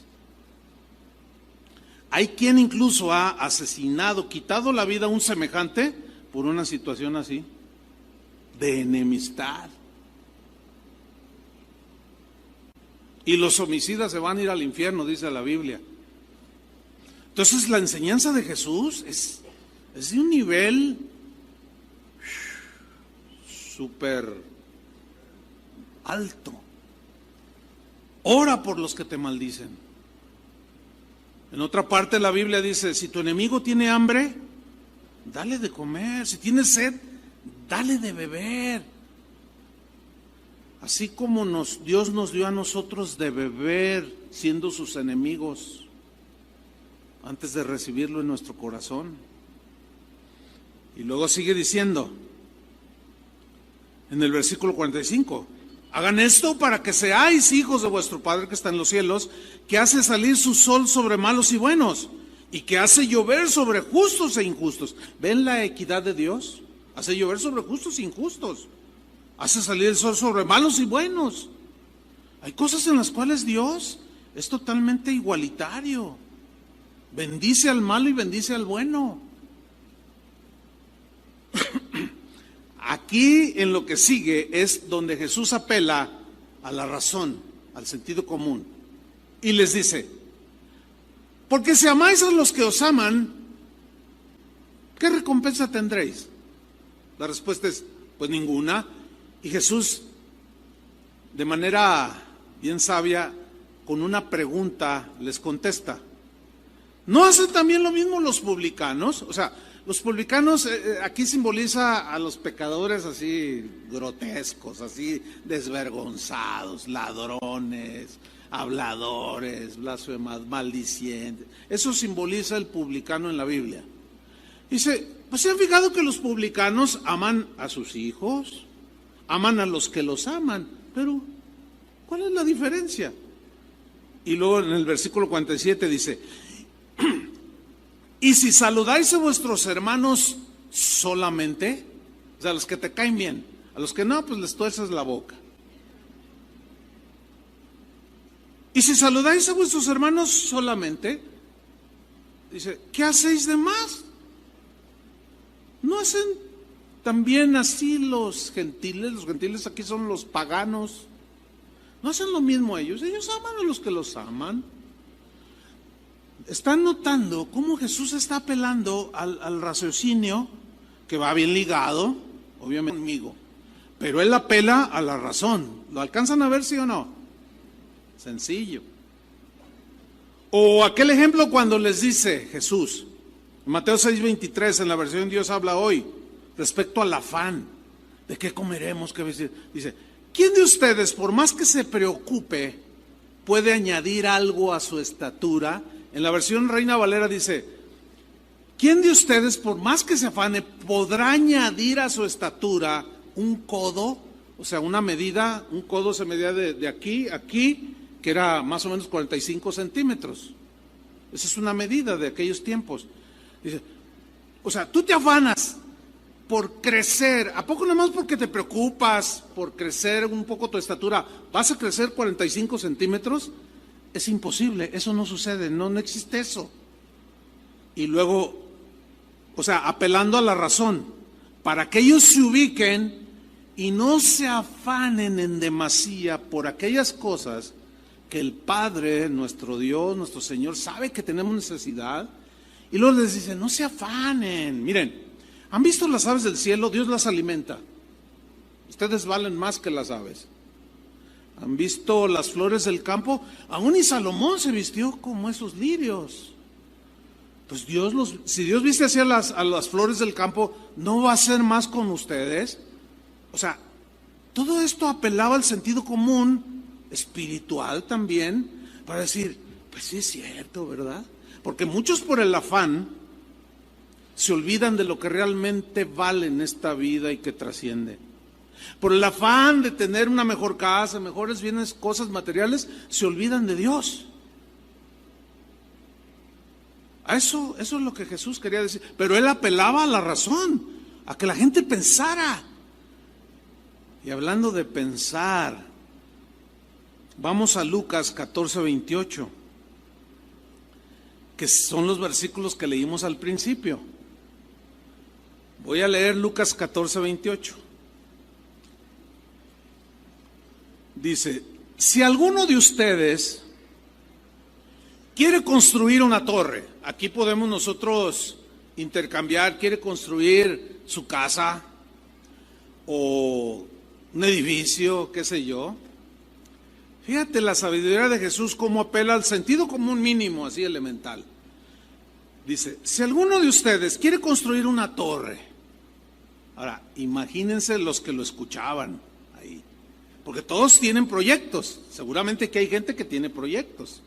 Speaker 1: Hay quien incluso ha asesinado, quitado la vida a un semejante por una situación así, de enemistad. Y los homicidas se van a ir al infierno, dice la Biblia. Entonces la enseñanza de Jesús es de un nivel súper alto. Ora por los que te maldicen. En otra parte de la Biblia dice, si tu enemigo tiene hambre, dale de comer. Si tiene sed, dale de beber. Así como Dios nos dio a nosotros de beber siendo sus enemigos, antes de recibirlo en nuestro corazón. Y luego sigue diciendo, en el versículo 45, hagan esto para que seáis hijos de vuestro Padre que está en los cielos, que hace salir su sol sobre malos y buenos, y que hace llover sobre justos e injustos. ¿Ven la equidad de Dios? Hace llover sobre justos e injustos. Hace salir el sol sobre malos y buenos. Hay cosas en las cuales Dios es totalmente igualitario. Bendice al malo y bendice al bueno. Aquí en lo que sigue es donde Jesús apela a la razón, al sentido común. Y les dice, porque si amáis a los que os aman, ¿qué recompensa tendréis? La respuesta es, pues ninguna. Y Jesús, de manera bien sabia, con una pregunta les contesta, ¿no hacen también lo mismo los publicanos? O sea, los publicanos aquí simboliza a los pecadores así grotescos, así desvergonzados, ladrones, habladores, blasfemas, maldicientes. Eso simboliza el publicano en la Biblia. Dice, pues se han fijado que los publicanos aman a sus hijos, aman a los que los aman, pero ¿cuál es la diferencia? Y luego en el versículo 47 dice, y si saludáis a vuestros hermanos solamente, o sea, a los que te caen bien, a los que no, pues les tuerces la boca. Y si saludáis a vuestros hermanos solamente, dice, ¿qué hacéis de más? ¿No hacen también así los gentiles? Los gentiles aquí son los paganos. ¿No hacen lo mismo ellos? Ellos aman a los que los aman. ¿Están notando cómo Jesús está apelando al raciocinio, que va bien ligado, obviamente conmigo? Pero él apela a la razón. ¿Lo alcanzan a ver, sí o no? Sencillo. O aquel ejemplo cuando les dice Jesús, en Mateo 6:23, en la versión Dios habla hoy, respecto al afán, ¿de qué comeremos? ¿Qué vestir? Dice, ¿quién de ustedes, por más que se preocupe, puede añadir algo a su estatura? En la versión Reina Valera dice, ¿quién de ustedes, por más que se afane, podrá añadir a su estatura un codo? O sea, una medida, un codo se medía de aquí a aquí, que era más o menos 45 centímetros. Esa es una medida de aquellos tiempos. Dice, o sea, tú te afanas, por crecer. ¿A poco nomás porque te preocupas por crecer un poco tu estatura, vas a crecer 45 centímetros? Es imposible, eso no sucede, no existe eso. Y luego, o sea, apelando a la razón, para que ellos se ubiquen y no se afanen en demasía por aquellas cosas que el Padre, nuestro Dios, nuestro Señor, sabe que tenemos necesidad. Y luego les dice, no se afanen. Miren, ¿han visto las aves del cielo? Dios las alimenta. Ustedes valen más que las aves. ¿Han visto las flores del campo? Aún y Salomón se vistió como esos lirios. Pues si Dios viste así a las flores del campo, ¿no va a hacer más con ustedes? O sea, todo esto apelaba al sentido común, espiritual también, para decir, pues sí es cierto, ¿verdad? Porque muchos por el afán se olvidan de lo que realmente vale en esta vida y que trasciende. Por el afán de tener una mejor casa, mejores bienes, cosas materiales, se olvidan de Dios. Eso es lo que Jesús quería decir. Pero Él apelaba a la razón, a que la gente pensara. Y hablando de pensar, vamos a Lucas 14:28, que son los versículos que leímos al principio. Voy a leer Lucas 14:28. Dice, si alguno de ustedes quiere construir una torre, aquí podemos nosotros intercambiar, quiere construir su casa o un edificio, qué sé yo. Fíjate la sabiduría de Jesús cómo apela al sentido común mínimo, así elemental. Dice, si alguno de ustedes quiere construir una torre, ahora imagínense los que lo escuchaban ahí, porque todos tienen proyectos, seguramente que hay gente que tiene proyectos.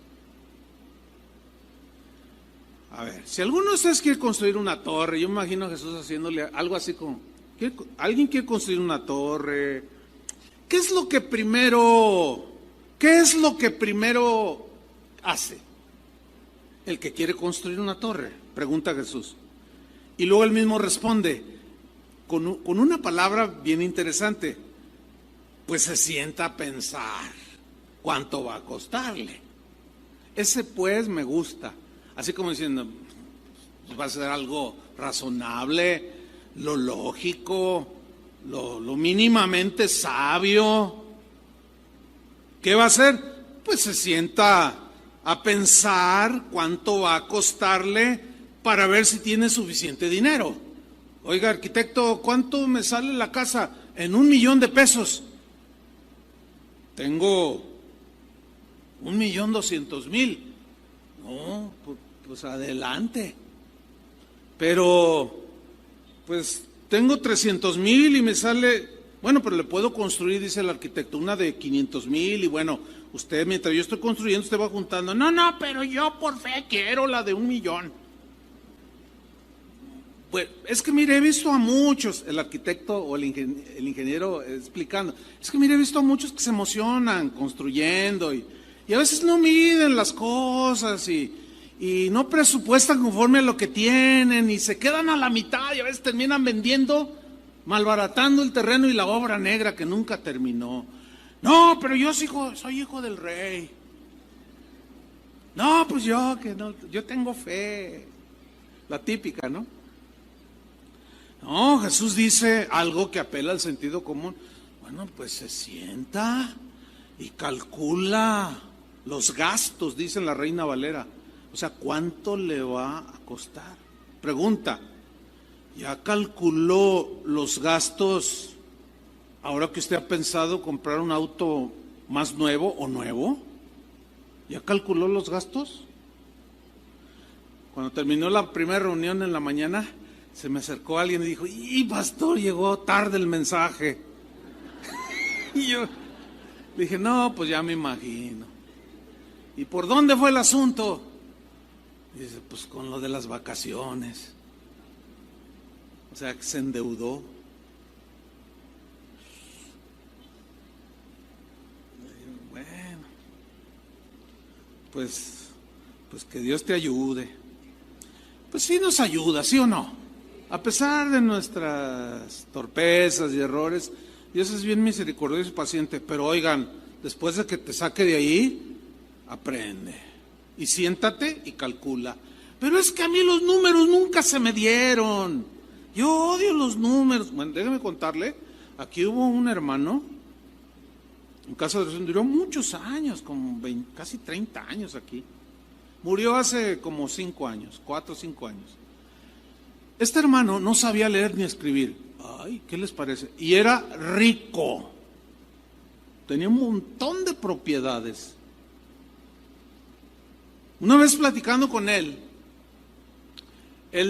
Speaker 1: A ver, si alguno de ustedes quiere construir una torre, yo me imagino a Jesús haciéndole algo así como, ¿alguien quiere construir una torre? ¿Qué es lo que primero hace el que quiere construir una torre? Pregunta Jesús. Y luego él mismo responde con una palabra bien interesante. Pues se sienta a pensar cuánto va a costarle. Ese pues me gusta. Así como diciendo, va a ser algo razonable, lo lógico, lo mínimamente sabio. ¿Qué va a hacer? Pues se sienta a pensar cuánto va a costarle para ver si tiene suficiente dinero. Oiga, arquitecto, ¿cuánto me sale la casa? En $1,000,000. Tengo 1,200,000. No, pues adelante. Pero, pues tengo 300,000 y me sale, bueno, pero le puedo construir, dice el arquitecto, una de 500,000 y bueno, usted mientras yo estoy construyendo, usted va juntando. No, pero yo por fe quiero la de 1,000,000. Pues es que mire, he visto a muchos, el arquitecto o el ingeniero explicando, es que mire, he visto a muchos que se emocionan construyendo y a veces no miden las cosas y no presupuestan conforme a lo que tienen y se quedan a la mitad y a veces terminan vendiendo, malbaratando el terreno y la obra negra que nunca terminó. No, pero yo soy hijo del rey. No, pues yo tengo fe. La típica, ¿no? No, Jesús dice algo que apela al sentido común. Bueno, pues se sienta y calcula los gastos, dice la Reina Valera. O sea, ¿cuánto le va a costar? Pregunta, ¿ya calculó los gastos ahora que usted ha pensado comprar un auto más nuevo o nuevo? ¿Ya calculó los gastos? Cuando terminó la primera reunión en la mañana, se me acercó alguien y dijo, pastor, llegó tarde el mensaje. Y yo le dije, no, pues ya me imagino. ¿Y por dónde fue el asunto? Y dice, pues con lo de las vacaciones. O sea, que se endeudó. Bueno, pues que Dios te ayude. Pues sí nos ayuda, ¿sí o no? A pesar de nuestras torpezas y errores, Dios es bien misericordioso y paciente, pero oigan, después de que te saque de ahí, aprende. Y siéntate y calcula. Pero es que a mí los números nunca se me dieron. Yo odio los números. Bueno, déjeme contarle, aquí hubo un hermano, en casa de oración, duró muchos años, como 20, casi 30 años aquí. Murió hace como 5 años, 4 o 5 años. Este hermano no sabía leer ni escribir. Ay, ¿qué les parece? Y era rico. Tenía un montón de propiedades. Una vez platicando con él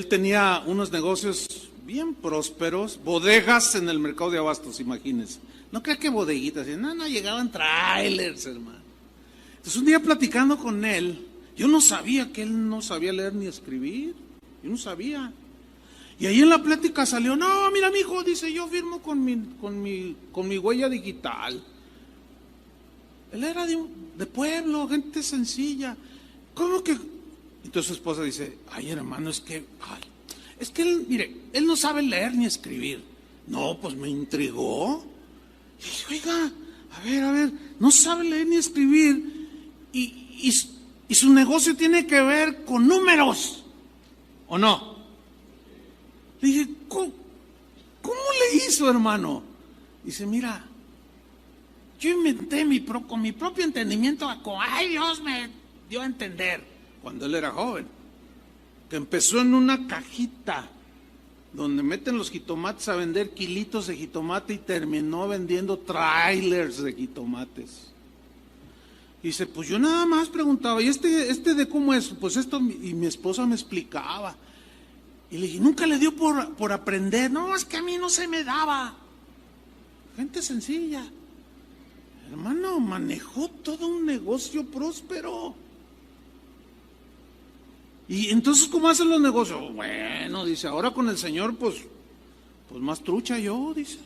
Speaker 1: tenía unos negocios bien prósperos, bodegas en el mercado de abastos, imagínense. No crea que bodeguitas, no, llegaban trailers, hermano. Entonces un día platicando con él, yo no sabía que él no sabía leer ni escribir, yo no sabía. Y ahí en la plática salió, no, mira mijo, dice, yo firmo con mi huella digital. Él era de pueblo, gente sencilla. ¿Cómo que? Entonces su esposa dice, ay hermano, es que él, mire, él no sabe leer ni escribir. No, pues me intrigó. Y dije, oiga, a ver, no sabe leer ni escribir y su negocio tiene que ver con números, ¿o no? Le dije, ¿cómo le hizo, hermano? Dice, mira, yo inventé con mi propio entendimiento, ay, Dios me dio a entender, cuando él era joven, que empezó en una cajita donde meten los jitomates a vender kilitos de jitomate y terminó vendiendo trailers de jitomates. Y dice, pues yo nada más preguntaba, ¿y este de cómo es? Pues esto, y mi esposa me explicaba. Y le dije, ¿nunca le dio por aprender? No, es que a mí no se me daba. Gente sencilla. Hermano, manejó todo un negocio próspero. Y entonces, ¿cómo hacen los negocios? Bueno, dice, ahora con el Señor, pues más trucha yo, dice.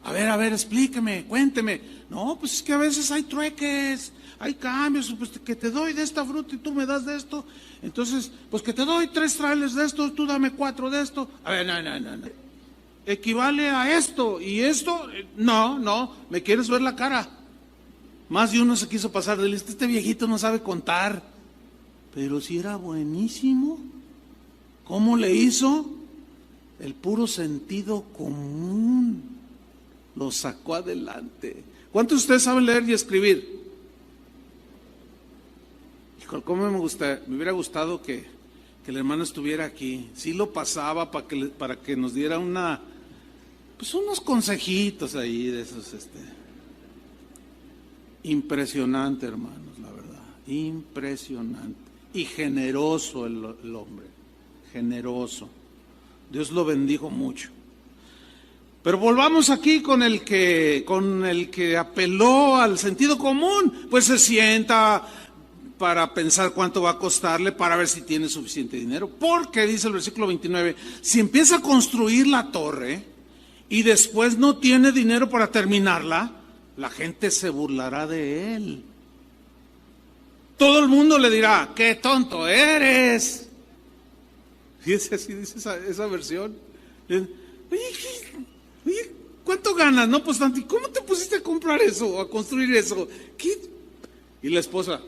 Speaker 1: A ver, explíqueme, cuénteme. No, pues es que a veces hay trueques, hay cambios, pues que te doy de esta fruta y tú me das de esto. Entonces, pues que te doy 3 trailers de esto, tú dame 4 de esto. A ver, no. Equivale a esto y esto. No, me quieres ver la cara. Más de uno se quiso pasar de listo. Este viejito no sabe contar. Pero si era buenísimo. ¿Cómo le hizo? El puro sentido común lo sacó adelante. ¿Cuántos de ustedes saben leer y escribir? Híjole, ¿cómo me hubiera gustado que el hermano estuviera aquí? Sí lo pasaba para que nos diera unos consejitos ahí de esos. Impresionante, hermanos, la verdad. Impresionante. Y generoso el hombre. Generoso. Dios lo bendijo mucho. Pero volvamos aquí con el que apeló al sentido común. Pues se sienta para pensar cuánto va a costarle, para ver si tiene suficiente dinero. Porque, dice el versículo 29, si empieza a construir la torre y después no tiene dinero para terminarla, la gente se burlará de él. Todo el mundo le dirá, ¡qué tonto eres! Fíjese, así dice esa versión. Oye, ¿cuánto ganas? No, pues tanto. ¿Cómo te pusiste a comprar eso, a construir eso? ¿Qué? Y la esposa,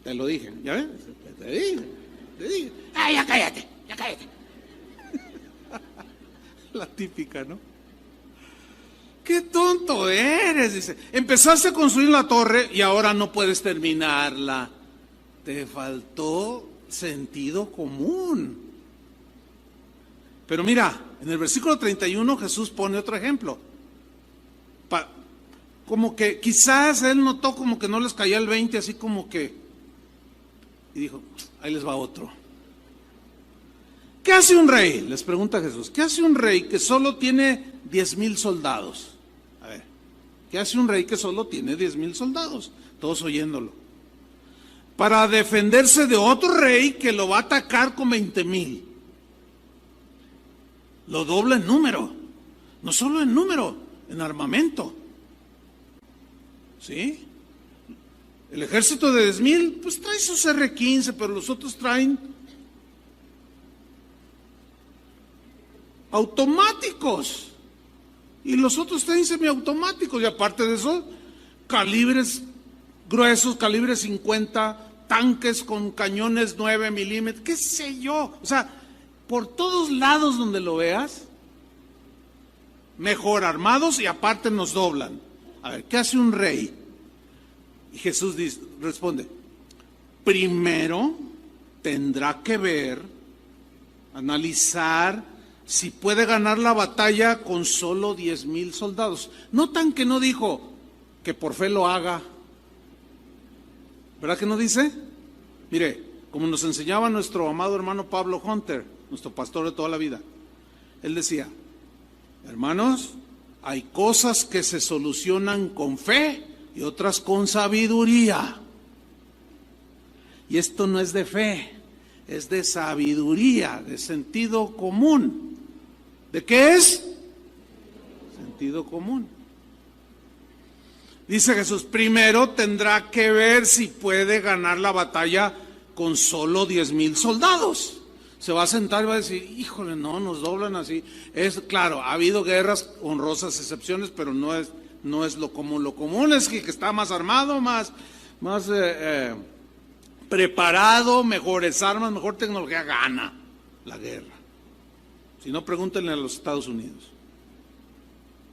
Speaker 1: te lo dije, ¿ya ves? Te dije. ¡Ay, ya cállate! La típica, ¿no? ¡Qué tonto eres! Dice, empezaste a construir la torre y ahora no puedes terminarla. Te faltó sentido común. Pero mira, en el versículo 31 Jesús pone otro ejemplo. Como que quizás él notó como que no les caía el 20, así como que... Y dijo, ahí les va otro. ¿Qué hace un rey? Les pregunta Jesús. ¿Qué hace un rey que solo tiene 10,000 soldados? A ver, ¿qué hace un rey que solo tiene 10,000 soldados? Todos oyéndolo. Para defenderse de otro rey que lo va a atacar con 20,000. Lo dobla en número. No solo en número, en armamento. ¿Sí? El ejército de 10,000, pues trae sus R-15, pero los otros traen automáticos. Y los otros trenes semiautomáticos. Y aparte de eso, calibres gruesos, calibre 50, tanques con cañones 9 milímetros, qué sé yo. O sea, por todos lados donde lo veas, mejor armados y aparte nos doblan. A ver, ¿qué hace un rey? Y Jesús responde, primero tendrá que ver, analizar si puede ganar la batalla con solo 10,000 soldados. Notan que no dijo que por fe lo haga. ¿Verdad que no dice? Mire, como nos enseñaba nuestro amado hermano Pablo Hunter, nuestro pastor de toda la vida, él decía, hermanos, hay cosas que se solucionan con fe y otras con sabiduría. Y esto no es de fe, es de sabiduría, de sentido común. ¿De qué es? Sentido común. Dice Jesús, primero tendrá que ver si puede ganar la batalla con solo 10,000 soldados. Se va a sentar y va a decir, híjole, no, nos doblan así. Es claro, ha habido guerras, honrosas excepciones, pero no es lo común. Lo común es que está más armado, más preparado, mejores armas, mejor tecnología, gana la guerra. Si no, pregúntenle a los Estados Unidos.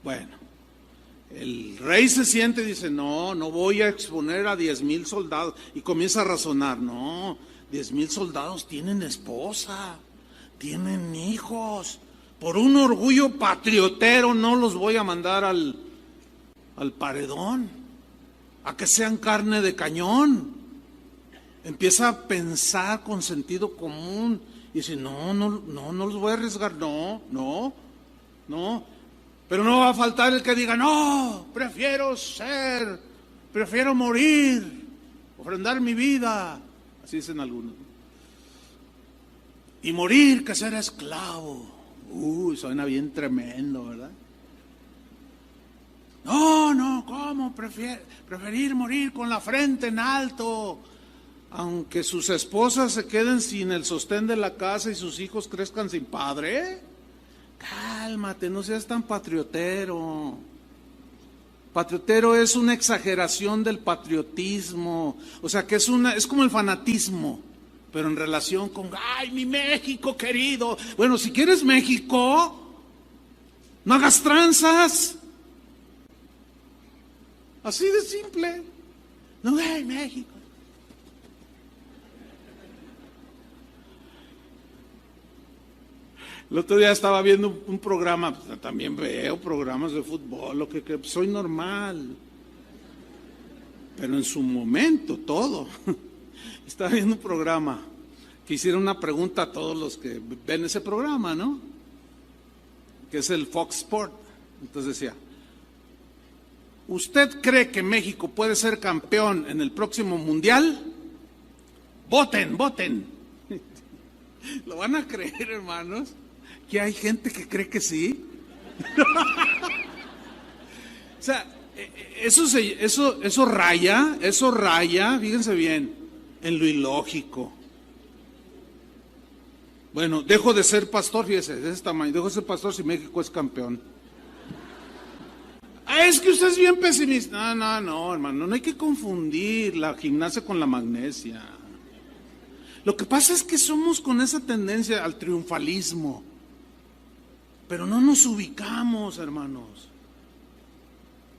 Speaker 1: Bueno, el rey se siente y dice, no voy a exponer a 10,000 soldados. Y comienza a razonar, no, 10,000 soldados tienen esposa, tienen hijos. Por un orgullo patriotero no los voy a mandar al paredón, a que sean carne de cañón. Empieza a pensar con sentido común y dice, no los voy a arriesgar, no. Pero no va a faltar el que diga, no, prefiero morir, ofrendar mi vida. Así dicen algunos. Y morir que ser esclavo. Suena bien tremendo, ¿verdad? No, ¿cómo? Preferir morir con la frente en alto, aunque sus esposas se queden sin el sostén de la casa y sus hijos crezcan sin padre. Cálmate, no seas tan patriotero. Patriotero es una exageración del patriotismo, o sea que es como el fanatismo, pero en relación con, ay, mi México querido. Bueno, si quieres México, no hagas tranzas. Así de simple. No, ay, México. El otro día estaba viendo un programa, también veo programas de fútbol, lo que soy normal, pero en su momento todo. Estaba viendo un programa que hicieron una pregunta a todos los que ven ese programa, ¿no? Que es el Fox Sport. Entonces decía, ¿usted cree que México puede ser campeón en el próximo mundial? Voten. ¿Lo van a creer, hermanos? Que hay gente que cree que sí. O sea, eso raya, fíjense bien, en lo ilógico. Bueno, dejo de ser pastor, fíjese, de ese tamaño, dejo de ser pastor si México es campeón. Es que usted es bien pesimista. No, hermano, no hay que confundir la gimnasia con la magnesia. Lo que pasa es que somos con esa tendencia al triunfalismo. Pero no nos ubicamos, hermanos.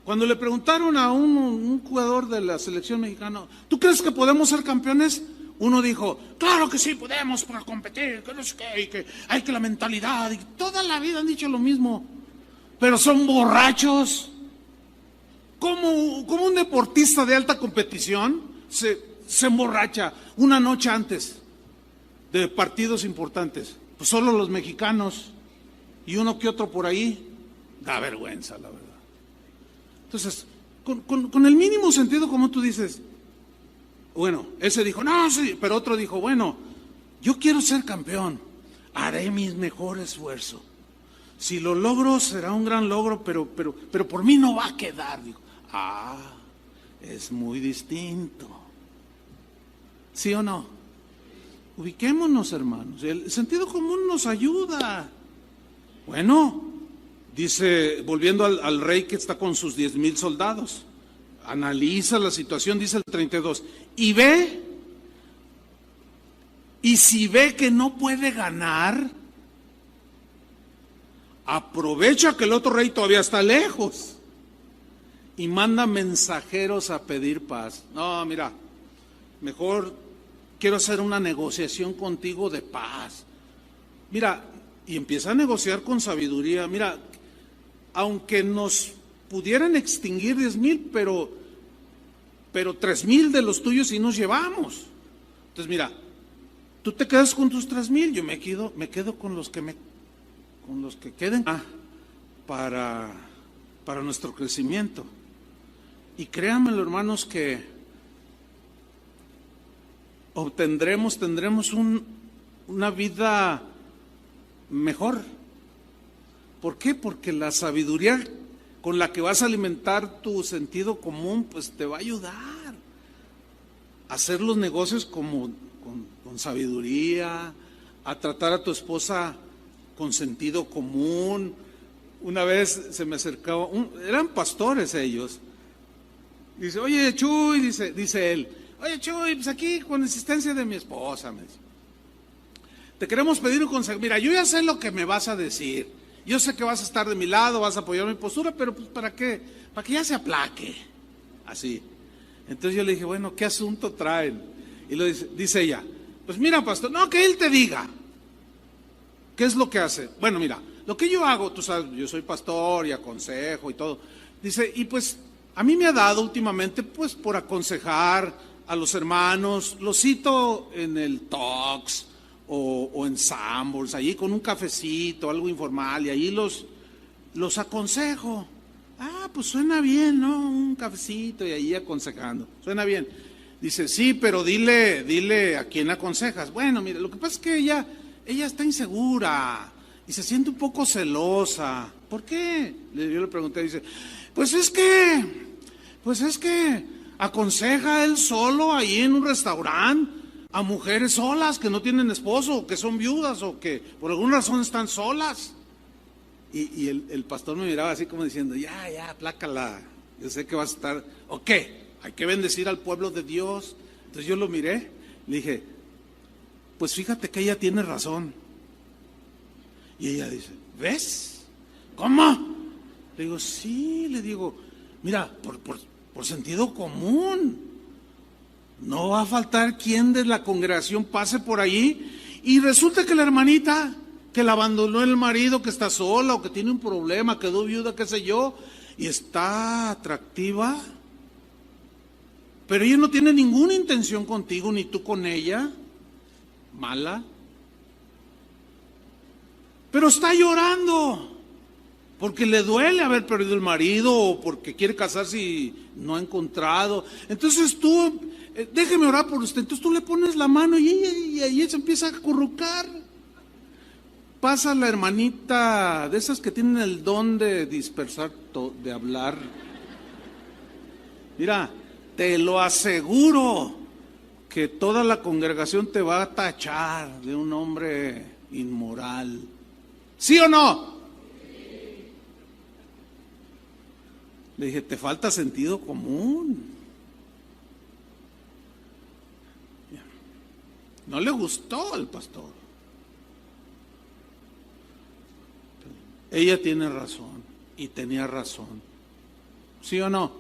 Speaker 1: Cuando le preguntaron a un jugador de la selección mexicana, ¿tú crees que podemos ser campeones? Uno dijo, claro que sí podemos para competir, que no sé qué, y que hay que la mentalidad, y toda la vida han dicho lo mismo, pero son borrachos. ¿Cómo un deportista de alta competición se emborracha una noche antes de partidos importantes? Pues solo los mexicanos. Y uno que otro por ahí, da vergüenza, la verdad. Entonces, con el mínimo sentido, como tú dices, bueno, ese dijo, no, sí, pero otro dijo, bueno, yo quiero ser campeón, haré mi mejor esfuerzo. Si lo logro, será un gran logro, pero por mí no va a quedar. Dijo, es muy distinto. ¿Sí o no? Ubiquémonos, hermanos. El sentido común nos ayuda. Bueno, dice, volviendo al rey que está con sus 10,000 soldados, analiza la situación, dice el 32, y si ve que no puede ganar, aprovecha que el otro rey todavía está lejos y manda mensajeros a pedir paz. No, mira, mejor quiero hacer una negociación contigo de paz. Mira, y empieza a negociar con sabiduría. Mira, aunque nos pudieran extinguir 10,000, pero 3,000 de los tuyos sí nos llevamos. Entonces, mira, tú te quedas con tus 3,000, yo me quedo con los que queden para nuestro crecimiento. Y créanmelo, hermanos, que tendremos una vida mejor. ¿Por qué? Porque la sabiduría con la que vas a alimentar tu sentido común, pues te va a ayudar a hacer los negocios con sabiduría, a tratar a tu esposa con sentido común. Una vez se me acercaba, eran pastores ellos. Dice, oye Chuy, dice él, oye Chuy, pues aquí con insistencia de mi esposa, me dice, te queremos pedir un consejo. Mira, yo ya sé lo que me vas a decir. Yo sé que vas a estar de mi lado, vas a apoyar mi postura, pero pues ¿para qué? Para que ya se aplaque. Así. Entonces yo le dije, bueno, ¿qué asunto traen? Y dice ella, pues mira, pastor, no, que él te diga. ¿Qué es lo que hace? Bueno, mira, lo que yo hago, tú sabes, yo soy pastor y aconsejo y todo. Dice, y pues a mí me ha dado últimamente, pues por aconsejar a los hermanos, los cito en el Talks o en Sanborns, allí con un cafecito, algo informal, y ahí los aconsejo. Ah, pues suena bien, ¿no? Un cafecito y ahí aconsejando, suena bien. Dice, sí, pero dile a quién aconsejas. Bueno, mira, lo que pasa es que ella está insegura y se siente un poco celosa. ¿Por qué? Yo le pregunté, dice, pues es que aconseja él solo ahí en un restaurante a mujeres solas que no tienen esposo, o que son viudas, o que por alguna razón están solas. Y el pastor me miraba así como diciendo, ya, aplácala, yo sé que vas a estar, ¿o qué? Hay que bendecir al pueblo de Dios. Entonces yo lo miré, le dije, pues fíjate que ella tiene razón. Y ella dice, ¿ves? ¿Cómo? Le digo, sí, mira, por sentido común, no va a faltar quien de la congregación pase por allí y resulta que la hermanita que la abandonó el marido, que está sola o que tiene un problema, quedó viuda, qué sé yo, y está atractiva, pero ella no tiene ninguna intención contigo, ni tú con ella, mala, pero está llorando porque le duele haber perdido el marido o porque quiere casarse y no ha encontrado. Entonces tú, déjeme orar por usted. Entonces tú le pones la mano y ella se empieza a acurrucar. Pasa la hermanita de esas que tienen el don de dispersar, de hablar. Mira, te lo aseguro que toda la congregación te va a tachar de un hombre inmoral. ¿Sí o no? Le dije, te falta sentido común. No le gustó al pastor. Ella tiene razón y tenía razón. ¿Sí o no?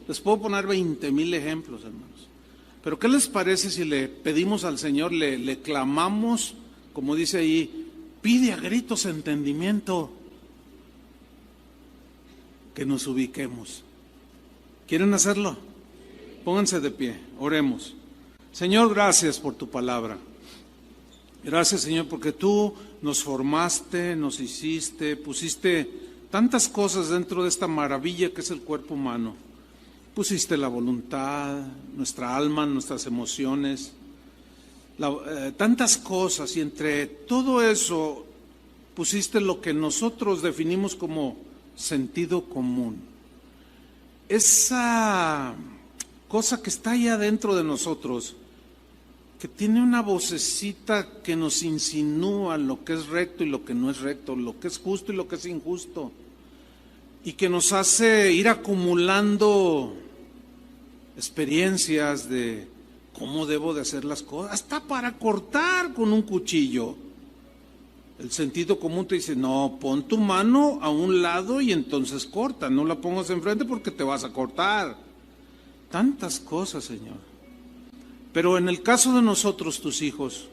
Speaker 1: Les puedo poner 20,000 ejemplos, hermanos. Pero ¿qué les parece si le pedimos al Señor, le clamamos, como dice ahí, pide a gritos entendimiento? Que nos ubiquemos. ¿Quieren hacerlo? Pónganse de pie, oremos. Señor, gracias por tu palabra. Gracias, Señor, porque tú nos formaste, nos hiciste, pusiste tantas cosas dentro de esta maravilla que es el cuerpo humano. Pusiste la voluntad, nuestra alma, nuestras emociones, tantas cosas, y entre todo eso pusiste lo que nosotros definimos como sentido común. Esa cosa que está allá dentro de nosotros que tiene una vocecita que nos insinúa lo que es recto y lo que no es recto, lo que es justo y lo que es injusto, y que nos hace ir acumulando experiencias de cómo debo de hacer las cosas, hasta para cortar con un cuchillo. El sentido común te dice, no, pon tu mano a un lado y entonces corta, no la pongas enfrente porque te vas a cortar. Tantas cosas, Señor. Pero en el caso de nosotros, tus hijos,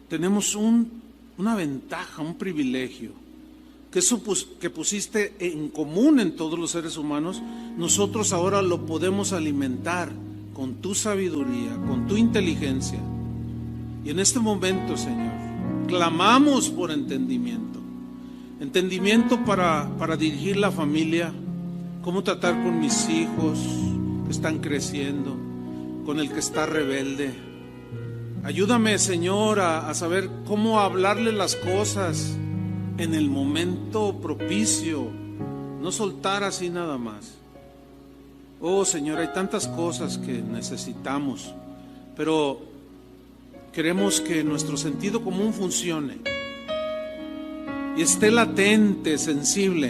Speaker 1: tenemos una ventaja, un privilegio, que eso que pusiste en común en todos los seres humanos, nosotros ahora lo podemos alimentar con tu sabiduría, con tu inteligencia. Y en este momento, Señor, clamamos por entendimiento. Entendimiento para dirigir la familia, cómo tratar con mis hijos que están creciendo, con el que está rebelde. Ayúdame, Señor, a saber cómo hablarle las cosas en el momento propicio, no soltar así nada más. Oh, Señor, hay tantas cosas que necesitamos, pero queremos que nuestro sentido común funcione y esté latente, sensible,